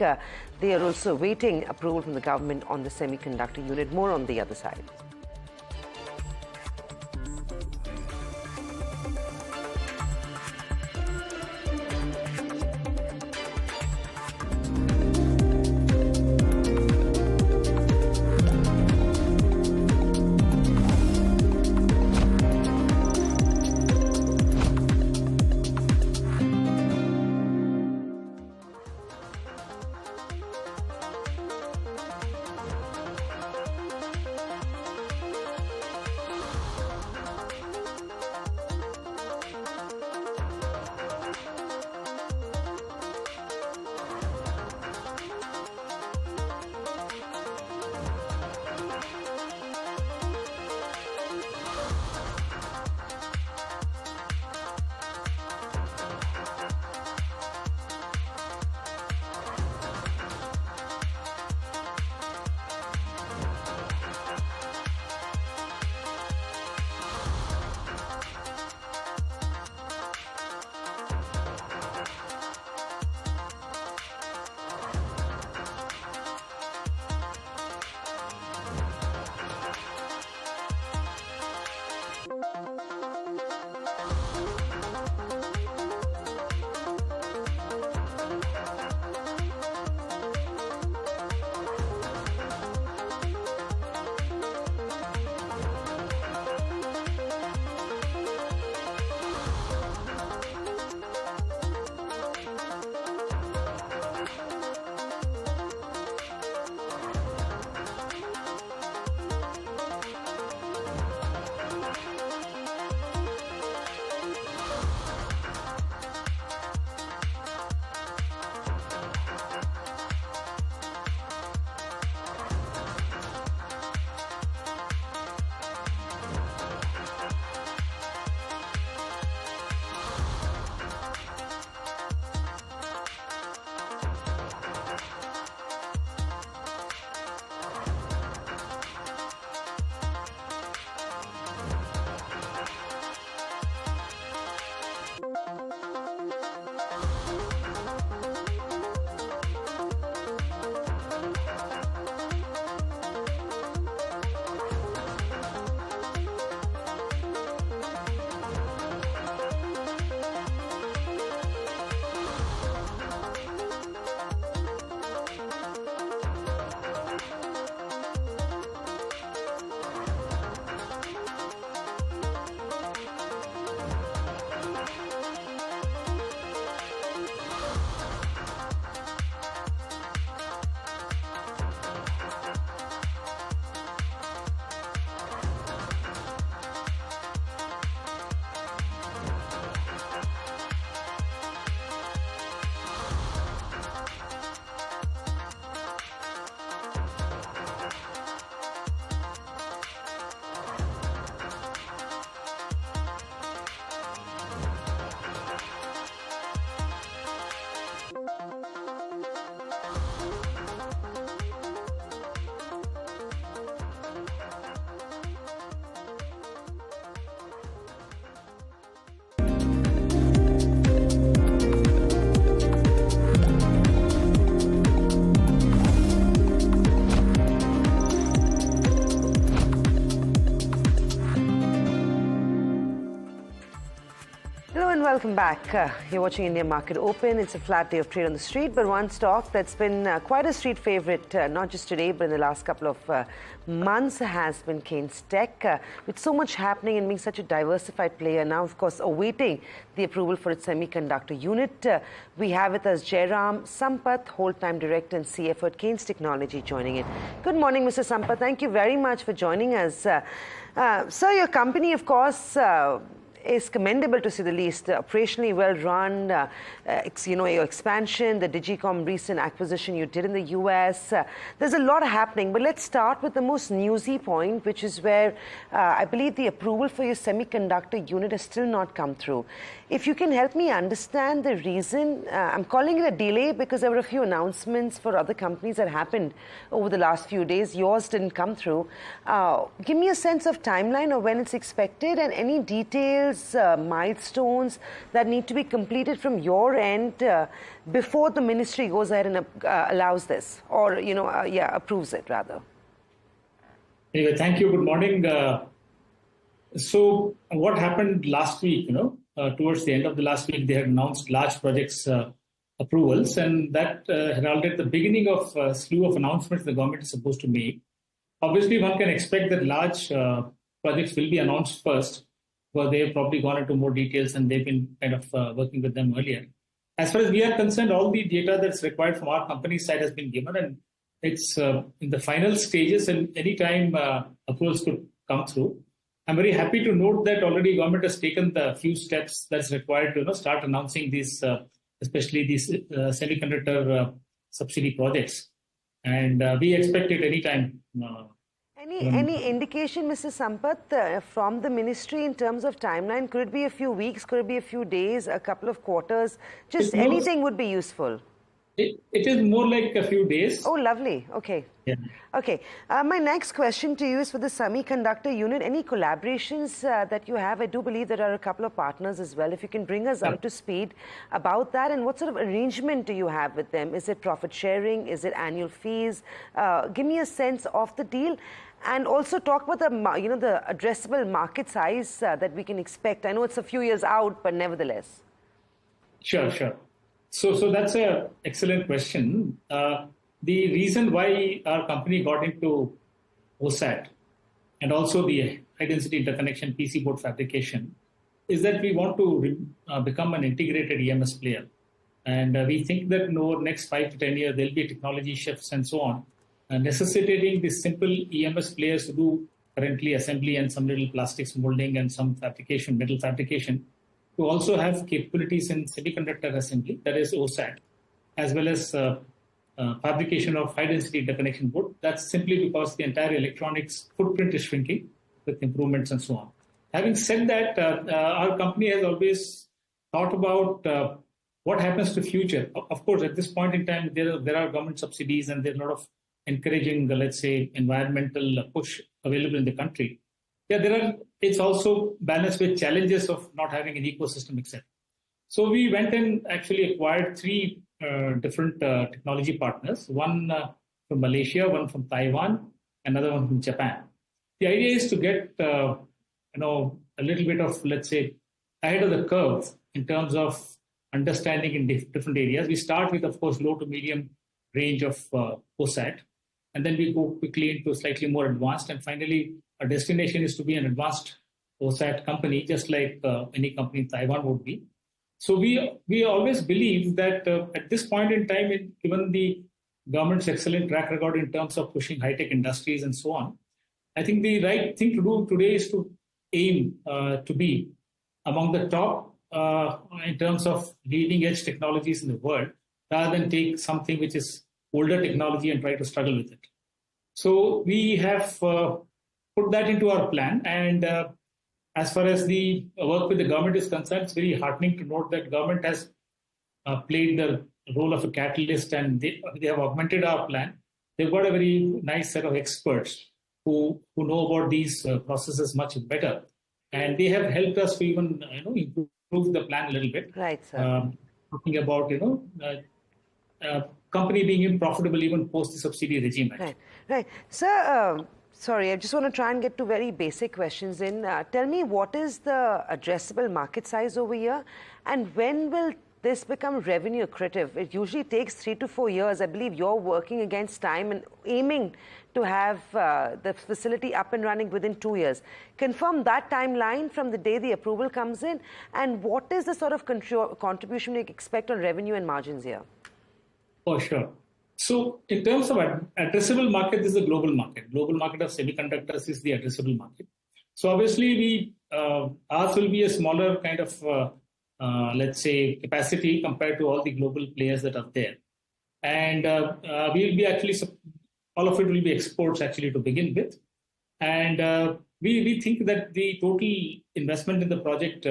They are also waiting approval from the government on the semiconductor unit. More on the other side. Welcome back. You're watching India Market Open. It's a flat day of trade on the street, but one stock that's been quite a street favorite, not just today, but in the last couple of months has been Kaynes Tech. With so much happening and being such a diversified player, now, of course, awaiting the approval for its semiconductor unit. We have with us Jairam, Sampath, whole-time director and CFO at Kaynes Technology, joining in. Good morning, Mr. Sampath. Thank you very much for joining us. Sir, your company, of course, is commendable to say the least. Operationally well run, your expansion, the Digicom recent acquisition you did in the US. There's a lot happening, but let's start with the most newsy point, which is where I believe the approval for your semiconductor unit has still not come through. If you can help me understand the reason, I'm calling it a delay because there were a few announcements for other companies that happened over the last few days. Yours didn't come through. Give me a sense of timeline of when it's expected and any details, milestones that need to be completed from your end before the ministry goes ahead and allows this or, approves it rather. Anyway, thank you. Good morning. So what happened last week, towards the end of the last week, they had announced large projects approvals, and that heralded the beginning of a slew of announcements the government is supposed to make. Obviously, one can expect that large projects will be announced first, because they have probably gone into more details and they've been kind of working with them earlier. As far as we are concerned, all the data that's required from our company side has been given, and it's in the final stages, and any time approvals could come through. I'm very happy to note that already government has taken the few steps that's required to start announcing these, especially these semiconductor subsidy projects. And we expect it anytime. Any indication, Mr. Sampath, from the ministry in terms of timeline? Could it be a few weeks? Could it be a few days, a couple of quarters? Just anything would be useful. It is more like a few days. Oh, lovely. Okay. Yeah. Okay. My next question to you is for the semiconductor unit. Any collaborations that you have? I do believe there are a couple of partners as well. If you can bring us up to speed about that, and what sort of arrangement do you have with them? Is it profit sharing? Is it annual fees? Give me a sense of the deal. And also talk about the, the addressable market size that we can expect. I know it's a few years out, but nevertheless. Sure. So that's an excellent question. The reason why our company got into OSAT and also the high-density interconnection PC board fabrication is that we want to become an integrated EMS player. And we think that over the next 5 to 10 years, there'll be technology shifts and so on, necessitating the simple EMS players to do currently assembly and some little plastics molding and some fabrication, metal fabrication, to also have capabilities in semiconductor assembly, that is OSAT, as well as fabrication of high-density interconnection board. That's simply because the entire electronics footprint is shrinking with improvements and so on. Having said that, our company has always thought about what happens to future. Of course, at this point in time, there are government subsidies and there's a lot of encouraging, let's say, environmental push available in the country. Yeah, it's also balanced with challenges of not having an ecosystem, etc. So we went and actually acquired 3 different technology partners, one from Malaysia, one from Taiwan, another one from Japan. The idea is to get, a little bit of, let's say, ahead of the curve in terms of understanding in different areas. We start with, of course, low to medium range of OSAT, and then we go quickly into slightly more advanced, and finally, our destination is to be an advanced OSAT company, just like any company in Taiwan would be. So we always believe that at this point in time, given the government's excellent track record in terms of pushing high-tech industries and so on, I think the right thing to do today is to aim to be among the top in terms of leading-edge technologies in the world, rather than take something which is older technology and try to struggle with it. So we have put that into our plan, and as far as the work with the government is concerned, it's very heartening to note that government has played the role of a catalyst, and they have augmented our plan. They've got a very nice set of experts who know about these processes much better, and they have helped us to even improve the plan a little bit. Right, sir. Talking about company being profitable even post the subsidy regime. Right. Sir, sorry, I just want to try and get to very basic questions in. Tell me, what is the addressable market size over here, and when will this become revenue accretive? It usually takes 3 to 4 years. I believe you're working against time and aiming to have the facility up and running within 2 years. Confirm that timeline from the day the approval comes in, and what is the sort of contribution you expect on revenue and margins here? Oh, sure. So in terms of addressable market, this is a global market. Global market of semiconductors is the addressable market. So obviously, ours will be a smaller kind of, let's say, capacity compared to all the global players that are there. And we'll be actually, all of it will be exports actually to begin with. And we think that the total investment in the project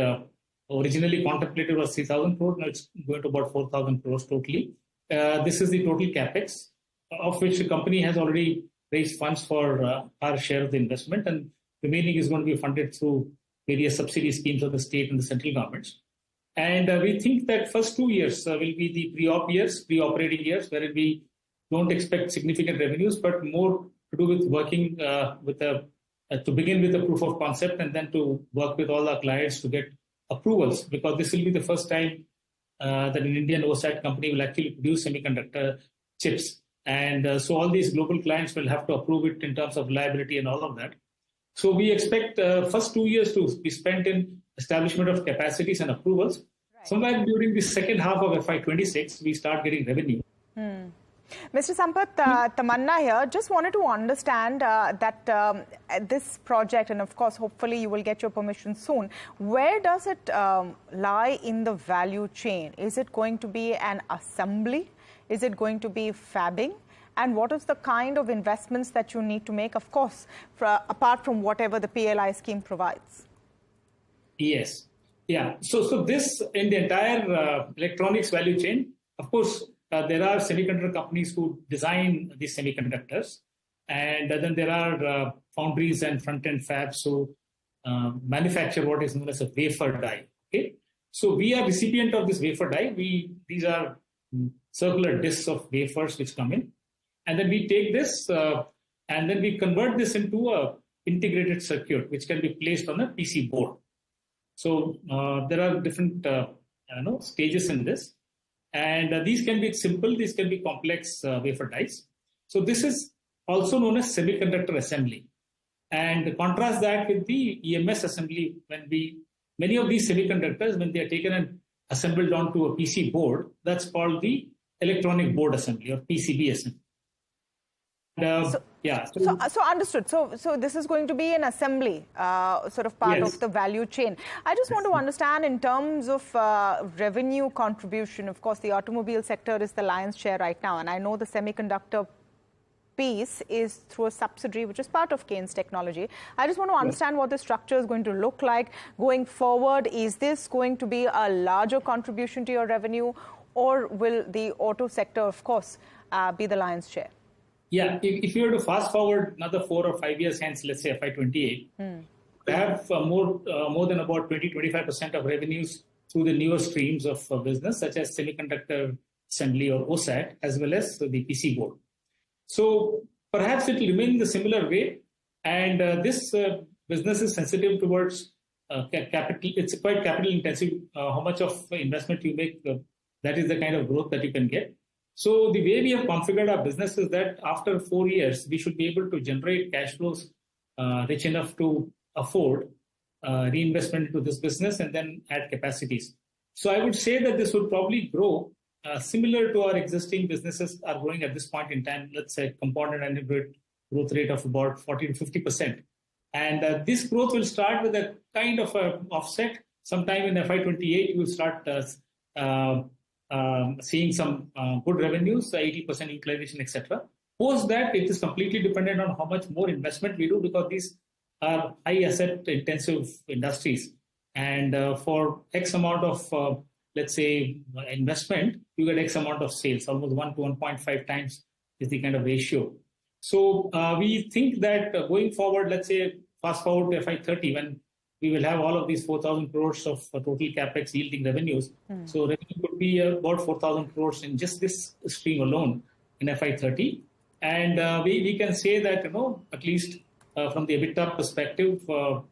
originally contemplated was 3,000 crores. Now it's going to about 4,000 crores totally. This is the total capex, of which the company has already raised funds for our share of the investment, and remaining is going to be funded through various subsidy schemes of the state and the central governments. And we think that first 2 years will be the pre-op years, pre-operating years, where we don't expect significant revenues, but more to do with working to begin with a proof of concept and then to work with all our clients to get approvals, because this will be the first time that an Indian OSAT company will actually produce semiconductor chips. And so all these global clients will have to approve it in terms of reliability and all of that. So we expect first 2 years to be spent in establishment of capacities and approvals. Right. Somewhere during the second half of FY26, we start getting revenue. Mr. Sampath, Tamanna here, just wanted to understand that this project, and of course, hopefully you will get your permission soon, where does it lie in the value chain? Is it going to be an assembly? Is it going to be fabbing? And what is the kind of investments that you need to make, of course, apart from whatever the PLI scheme provides? Yes. Yeah. So this, in the entire electronics value chain, of course, there are semiconductor companies who design these semiconductors. And then there are foundries and front-end fabs who manufacture what is known as a wafer die. Okay? So we are recipient of this wafer die. These are circular discs of wafers which come in. And then we take this and then we convert this into a integrated circuit, which can be placed on a PC board. So there are different stages in this. And these can be simple, these can be complex wafer dies. So this is also known as semiconductor assembly. And contrast that with the EMS assembly, when many of these semiconductors, when they are taken and assembled onto a PC board, that's called the electronic board assembly or PCB assembly. So understood. So this is going to be an assembly, sort of part of the value chain. I just want to understand in terms of revenue contribution. Of course, the automobile sector is the lion's share right now, and I know the semiconductor piece is through a subsidiary which is part of Kaynes Technology. I just want to understand what the structure is going to look like going forward. Is this going to be a larger contribution to your revenue, or will the auto sector, of course, be the lion's share? Yeah, if you were to fast forward another 4 or 5 years hence, let's say FY28, we have more than about 20-25% of revenues through the newer streams of business, such as semiconductor assembly or OSAT, as well as the PC board. So perhaps it will remain in the similar way. And this business is sensitive towards capital. It's quite capital intensive. How much of investment you make, that is the kind of growth that you can get. So the way we have configured our business is that after 4 years, we should be able to generate cash flows rich enough to afford reinvestment into this business and then add capacities. So I would say that this would probably grow similar to our existing businesses are growing at this point in time, let's say compounded annual growth rate of about 40 to 50%. And this growth will start with a kind of a offset. Sometime in FY28, you will start seeing some good revenues, 80% utilization, etc. Post that, it is completely dependent on how much more investment we do, because these are high asset intensive industries. And for X amount of, let's say, investment, you get X amount of sales, almost 1 to 1.5 times is the kind of ratio. So we think that going forward, let's say, fast forward to FY30, when we will have all of these 4,000 crores of total capex yielding revenues. So revenue could be about 4,000 crores in just this stream alone in FY30. And we can say that, at least from the EBITDA perspective,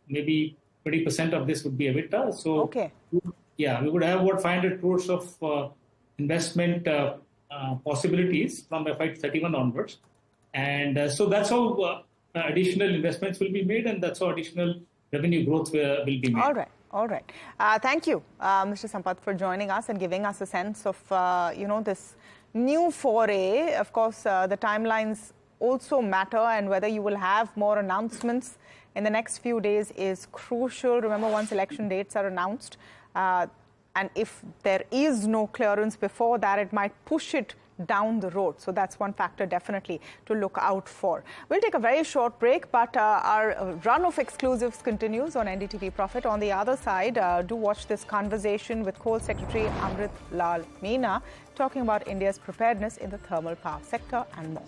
maybe 20% of this would be EBITDA. So we would have about 500 crores of investment possibilities from FY31 onwards. And so that's how additional investments will be made, and that's how additional revenue growth will be made. All right. Thank you, Mr. Sampath, for joining us and giving us a sense of, this new foray. Of course, the timelines also matter, and whether you will have more announcements in the next few days is crucial. Remember, once election dates are announced, and if there is no clearance before that, it might push it down the road. So that's one factor definitely to look out for. We'll take a very short break, but our run of exclusives continues on NDTV Profit. On the other side, do watch this conversation with Coal Secretary Amrit Meena talking about India's preparedness in the thermal power sector and more.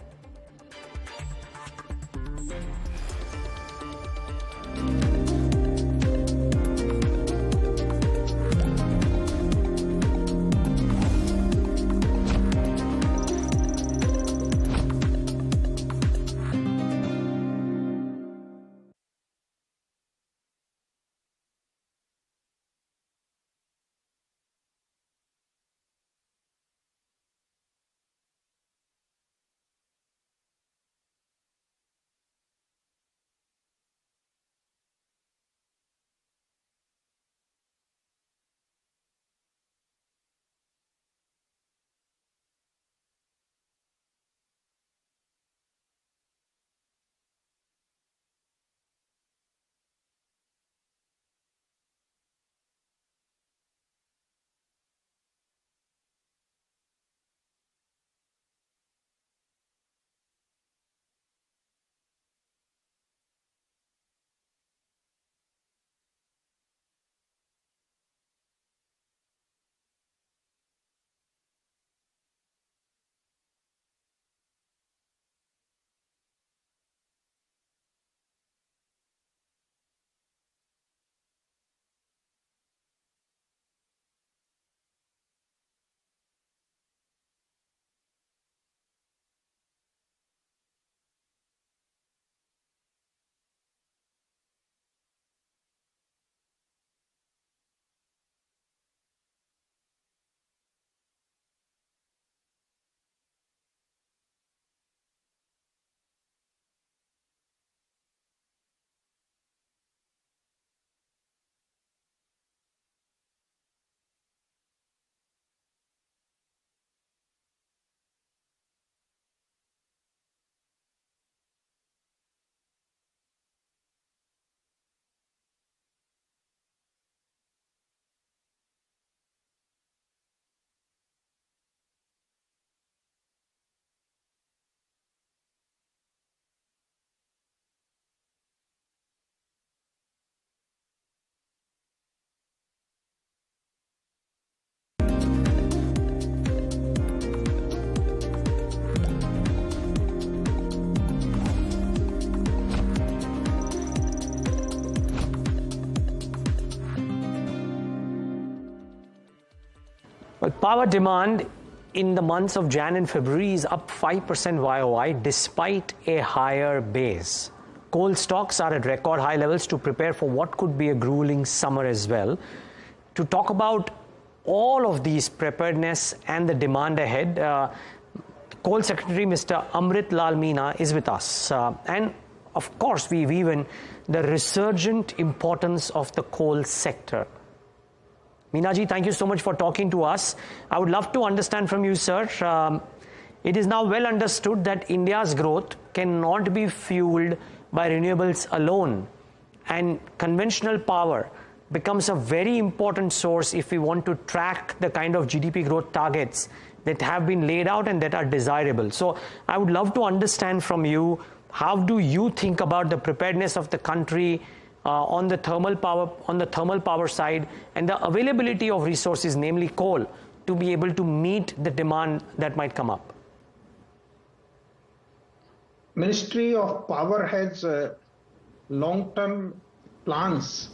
Well, power demand in the months of Jan and February is up 5% YOY despite a higher base. Coal stocks are at record high levels to prepare for what could be a grueling summer as well. To talk about all of these preparedness and the demand ahead, Coal Secretary Mr. Amrit Meena is with us. And of course, we weave in the resurgent importance of the coal sector. Meenaji, thank you so much for talking to us. I would love to understand from you, sir. It is now well understood that India's growth cannot be fueled by renewables alone, and conventional power becomes a very important source if we want to track the kind of GDP growth targets that have been laid out and that are desirable. So I would love to understand from you, how do you think about the preparedness of the country on the thermal power side and the availability of resources, namely coal, to be able to meet the demand that might come up? Ministry of Power has long-term plans.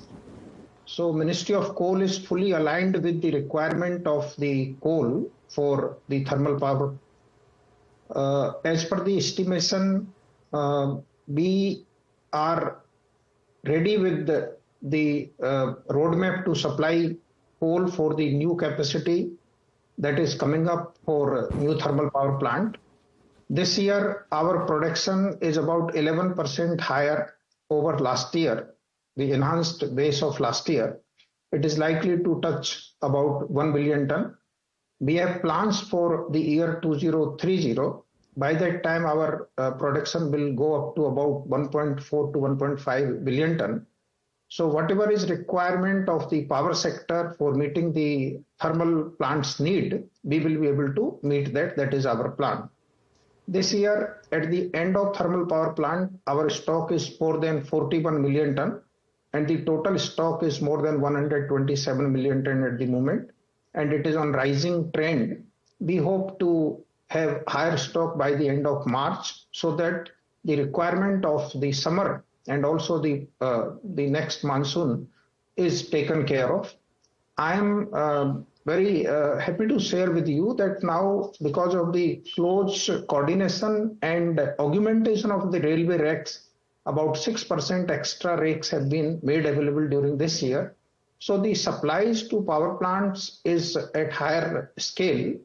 So Ministry of Coal is fully aligned with the requirement of the coal for the thermal power. As per the estimation, we are ready with the roadmap to supply coal for the new capacity that is coming up for new thermal power plant. This year, our production is about 11% higher over last year, the enhanced base of last year. It is likely to touch about 1 billion ton. We have plans for the year 2030 by that time our production will go up to about 1.4 to 1.5 billion ton. So whatever is requirement of the power sector for meeting the thermal plants need, we will be able to meet that. That is our plan. This year, at the end of thermal power plant, our stock is more than 41 million ton, and the total stock is more than 127 million ton at the moment, and it is on rising trend. We hope to have higher stock by the end of March, so that the requirement of the summer and also the next monsoon is taken care of. I am very happy to share with you that now, because of the close coordination and augmentation of the railway rakes, about 6% extra rakes have been made available during this year. So the supplies to power plants is at higher scale,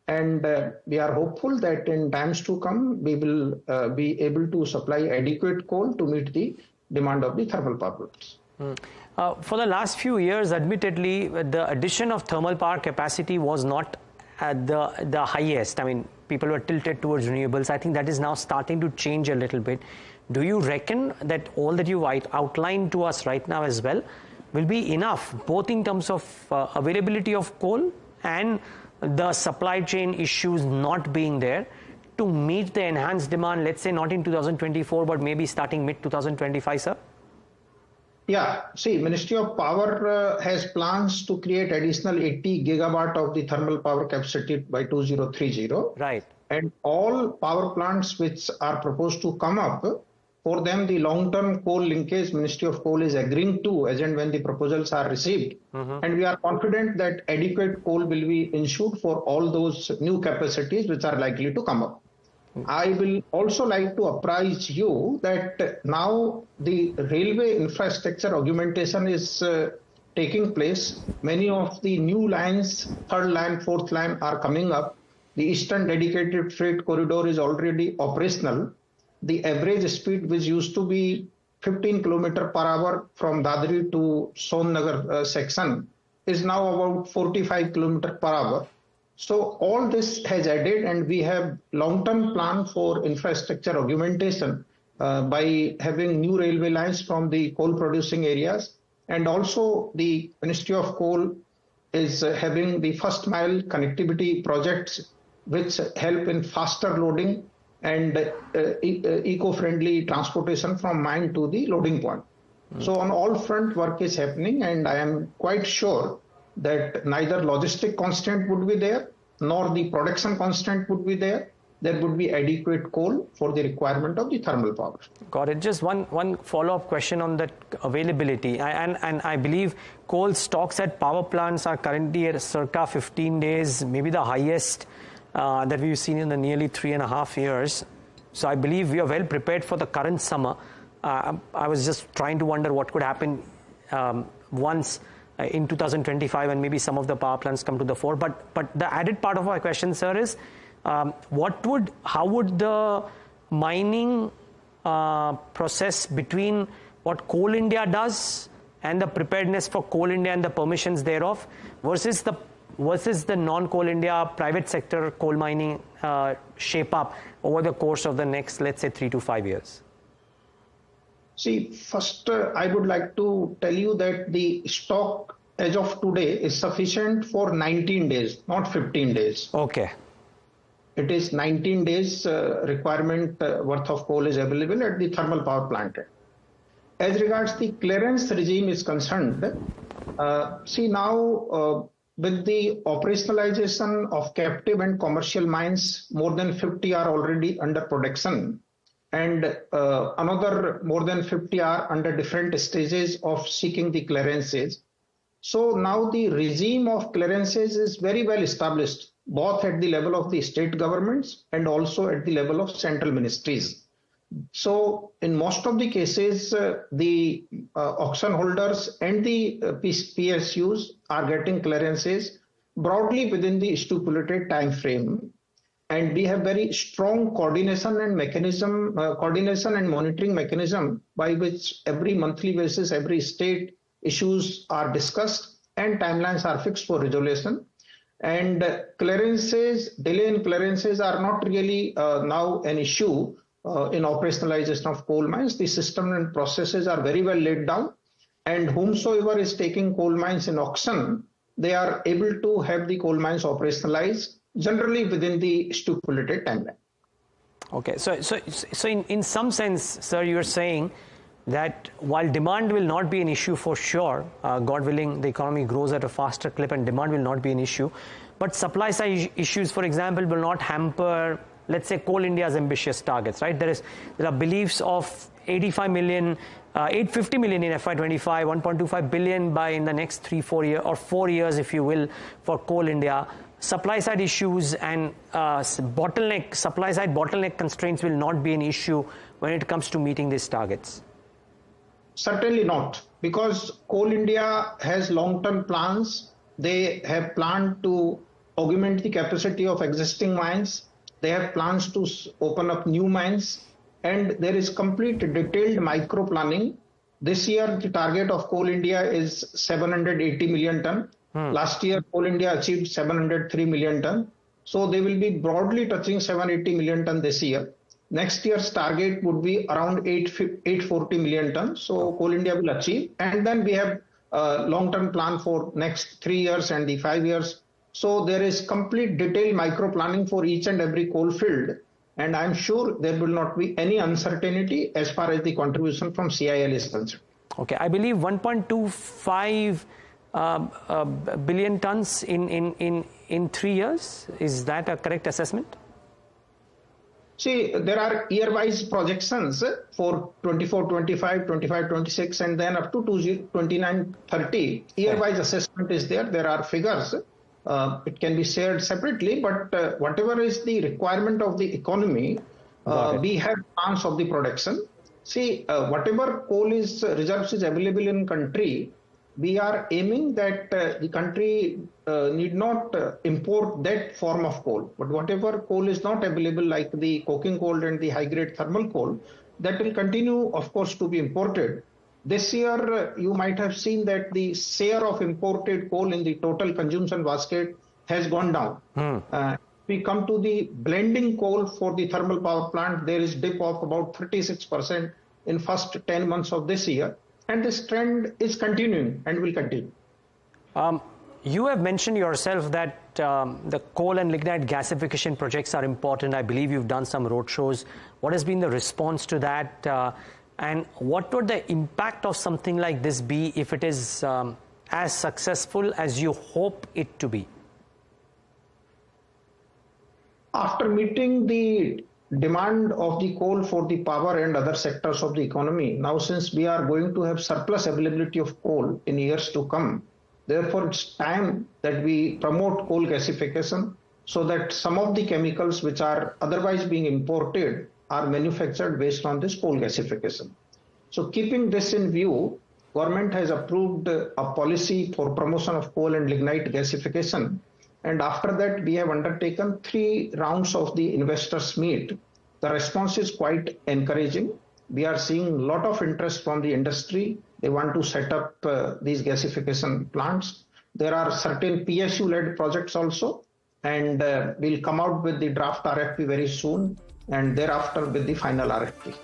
and we are hopeful that in times to come, we will be able to supply adequate coal to meet the demand of the thermal power plants. For the last few years, admittedly, the addition of thermal power capacity was not at the highest. I mean, people were tilted towards renewables. I think that is now starting to change a little bit. Do you reckon that all that you outlined to us right now as well will be enough, both in terms of availability of coal and the supply chain issues not being there, to meet the enhanced demand, let's say not in 2024, but maybe starting mid-2025, sir? Yeah, see, Ministry of Power has plans to create additional 80 gigawatt of the thermal power capacity by 2030. Right. And all power plants which are proposed to come up, for them the long-term coal linkage Ministry of Coal is agreeing to as and when the proposals are received. And we are confident that adequate coal will be ensured for all those new capacities which are likely to come up. I will also like to apprise you that now the railway infrastructure augmentation is taking place. Many of the new lines, third line, fourth line are coming up. The Eastern Dedicated Freight Corridor is already operational. The average speed, which used to be 15 km per hour from Dadri to Sonnagar section, is now about 45 km per hour. So all this has added, and we have long-term plan for infrastructure augmentation by having new railway lines from the coal-producing areas. And also the Ministry of Coal is having the first mile connectivity projects which help in faster loading and eco-friendly transportation from mine to the loading point. So on all front work is happening, and I am quite sure that neither logistic constraint would be there, nor the production constraint would be there. There would be adequate coal for the requirement of the thermal power. Got it. Just one follow-up question on that availability. And I believe coal stocks at power plants are currently at circa 15 days, maybe the highest that we've seen in the nearly 3.5 years. So I believe we are well prepared for the current summer. I was just trying to wonder what could happen once in 2025 and maybe some of the power plants come to the fore. But the added part of my question, sir, is how would the mining process between what Coal India does and the preparedness for Coal India and the permissions thereof versus the non-Coal India private sector coal mining shape up over the course of the next, let's say, 3 to 5 years? See, first, I would like to tell you that the stock as of today is sufficient for 19 days, not 15 days. Okay. It is 19 days requirement worth of coal is available at the thermal power plant. As regards the clearance regime is concerned, see now with the operationalization of captive and commercial mines, more than 50 are already under production. And another more than 50 are under different stages of seeking the clearances. So now the regime of clearances is very well established, both at the level of the state governments and also at the level of central ministries. So in most of the cases, the auction holders and the PSUs are getting clearances broadly within the stipulated time frame. And we have very strong coordination and monitoring mechanism by which every monthly basis, every state issues are discussed and timelines are fixed for resolution. And clearances, delay in clearances are not really now an issue in operationalization of coal mines. The system and processes are very well laid down, and whomsoever is taking coal mines in auction, they are able to have the coal mines operationalized generally within the stipulated timeline. Okay, so in some sense, sir, you're saying that while demand will not be an issue for sure, God willing, the economy grows at a faster clip and demand will not be an issue, but supply side issues, for example, will not hamper, let's say, Coal India's ambitious targets, right? There are beliefs of 85 million, 850 million in FY25, 1.25 billion by in the next 3-4 years, or 4 years, if you will, for Coal India. Supply side issues and supply side bottleneck constraints will not be an issue when it comes to meeting these targets. Certainly not, because Coal India has long-term plans. They have planned to augment the capacity of existing mines. They have plans to open up new mines, and there is complete detailed micro planning. This year, the target of Coal India is 780 million ton. Last year, Coal India achieved 703 million ton. So they will be broadly touching 780 million ton this year. Next year's target would be around 840 million tons. So Coal India will achieve. And then we have a long-term plan for next 3 years and the 5 years. So there is complete detailed micro planning for each and every coal field. And I'm sure there will not be any uncertainty as far as the contribution from CIL is concerned. Okay, I believe 1.25 billion tons in 3 years. Is that a correct assessment? See, there are year-wise projections for 24-25, 25-26, and then up to 29-30. Year-wise assessment is there. There are figures. It can be shared separately, but whatever is the requirement of the economy, we have plans of the production. See, whatever coal reserves is available in country, we are aiming that the country need not import that form of coal. But whatever coal is not available, like the coking coal and the high-grade thermal coal, that will continue, of course, to be imported. This year, you might have seen that the share of imported coal in the total consumption basket has gone down. We come to the blending coal for the thermal power plant, there is dip of about 36% in first 10 months of this year. And this trend is continuing and will continue. You have mentioned yourself that the coal and lignite gasification projects are important. I believe you've done some roadshows. What has been the response to that? And what would the impact of something like this be if it is as successful as you hope it to be? After meeting the demand of the coal for the power and other sectors of the economy, now since we are going to have surplus availability of coal in years to come, therefore it's time that we promote coal gasification so that some of the chemicals which are otherwise being imported are manufactured based on this coal gasification. So keeping this in view, government has approved a policy for promotion of coal and lignite gasification. And after that, we have undertaken 3 rounds of the investors meet. The response is quite encouraging. We are seeing a lot of interest from the industry. They want to set up these gasification plants. There are certain PSU-led projects also, and we'll come out with the draft RFP very soon, and thereafter with the final RFP.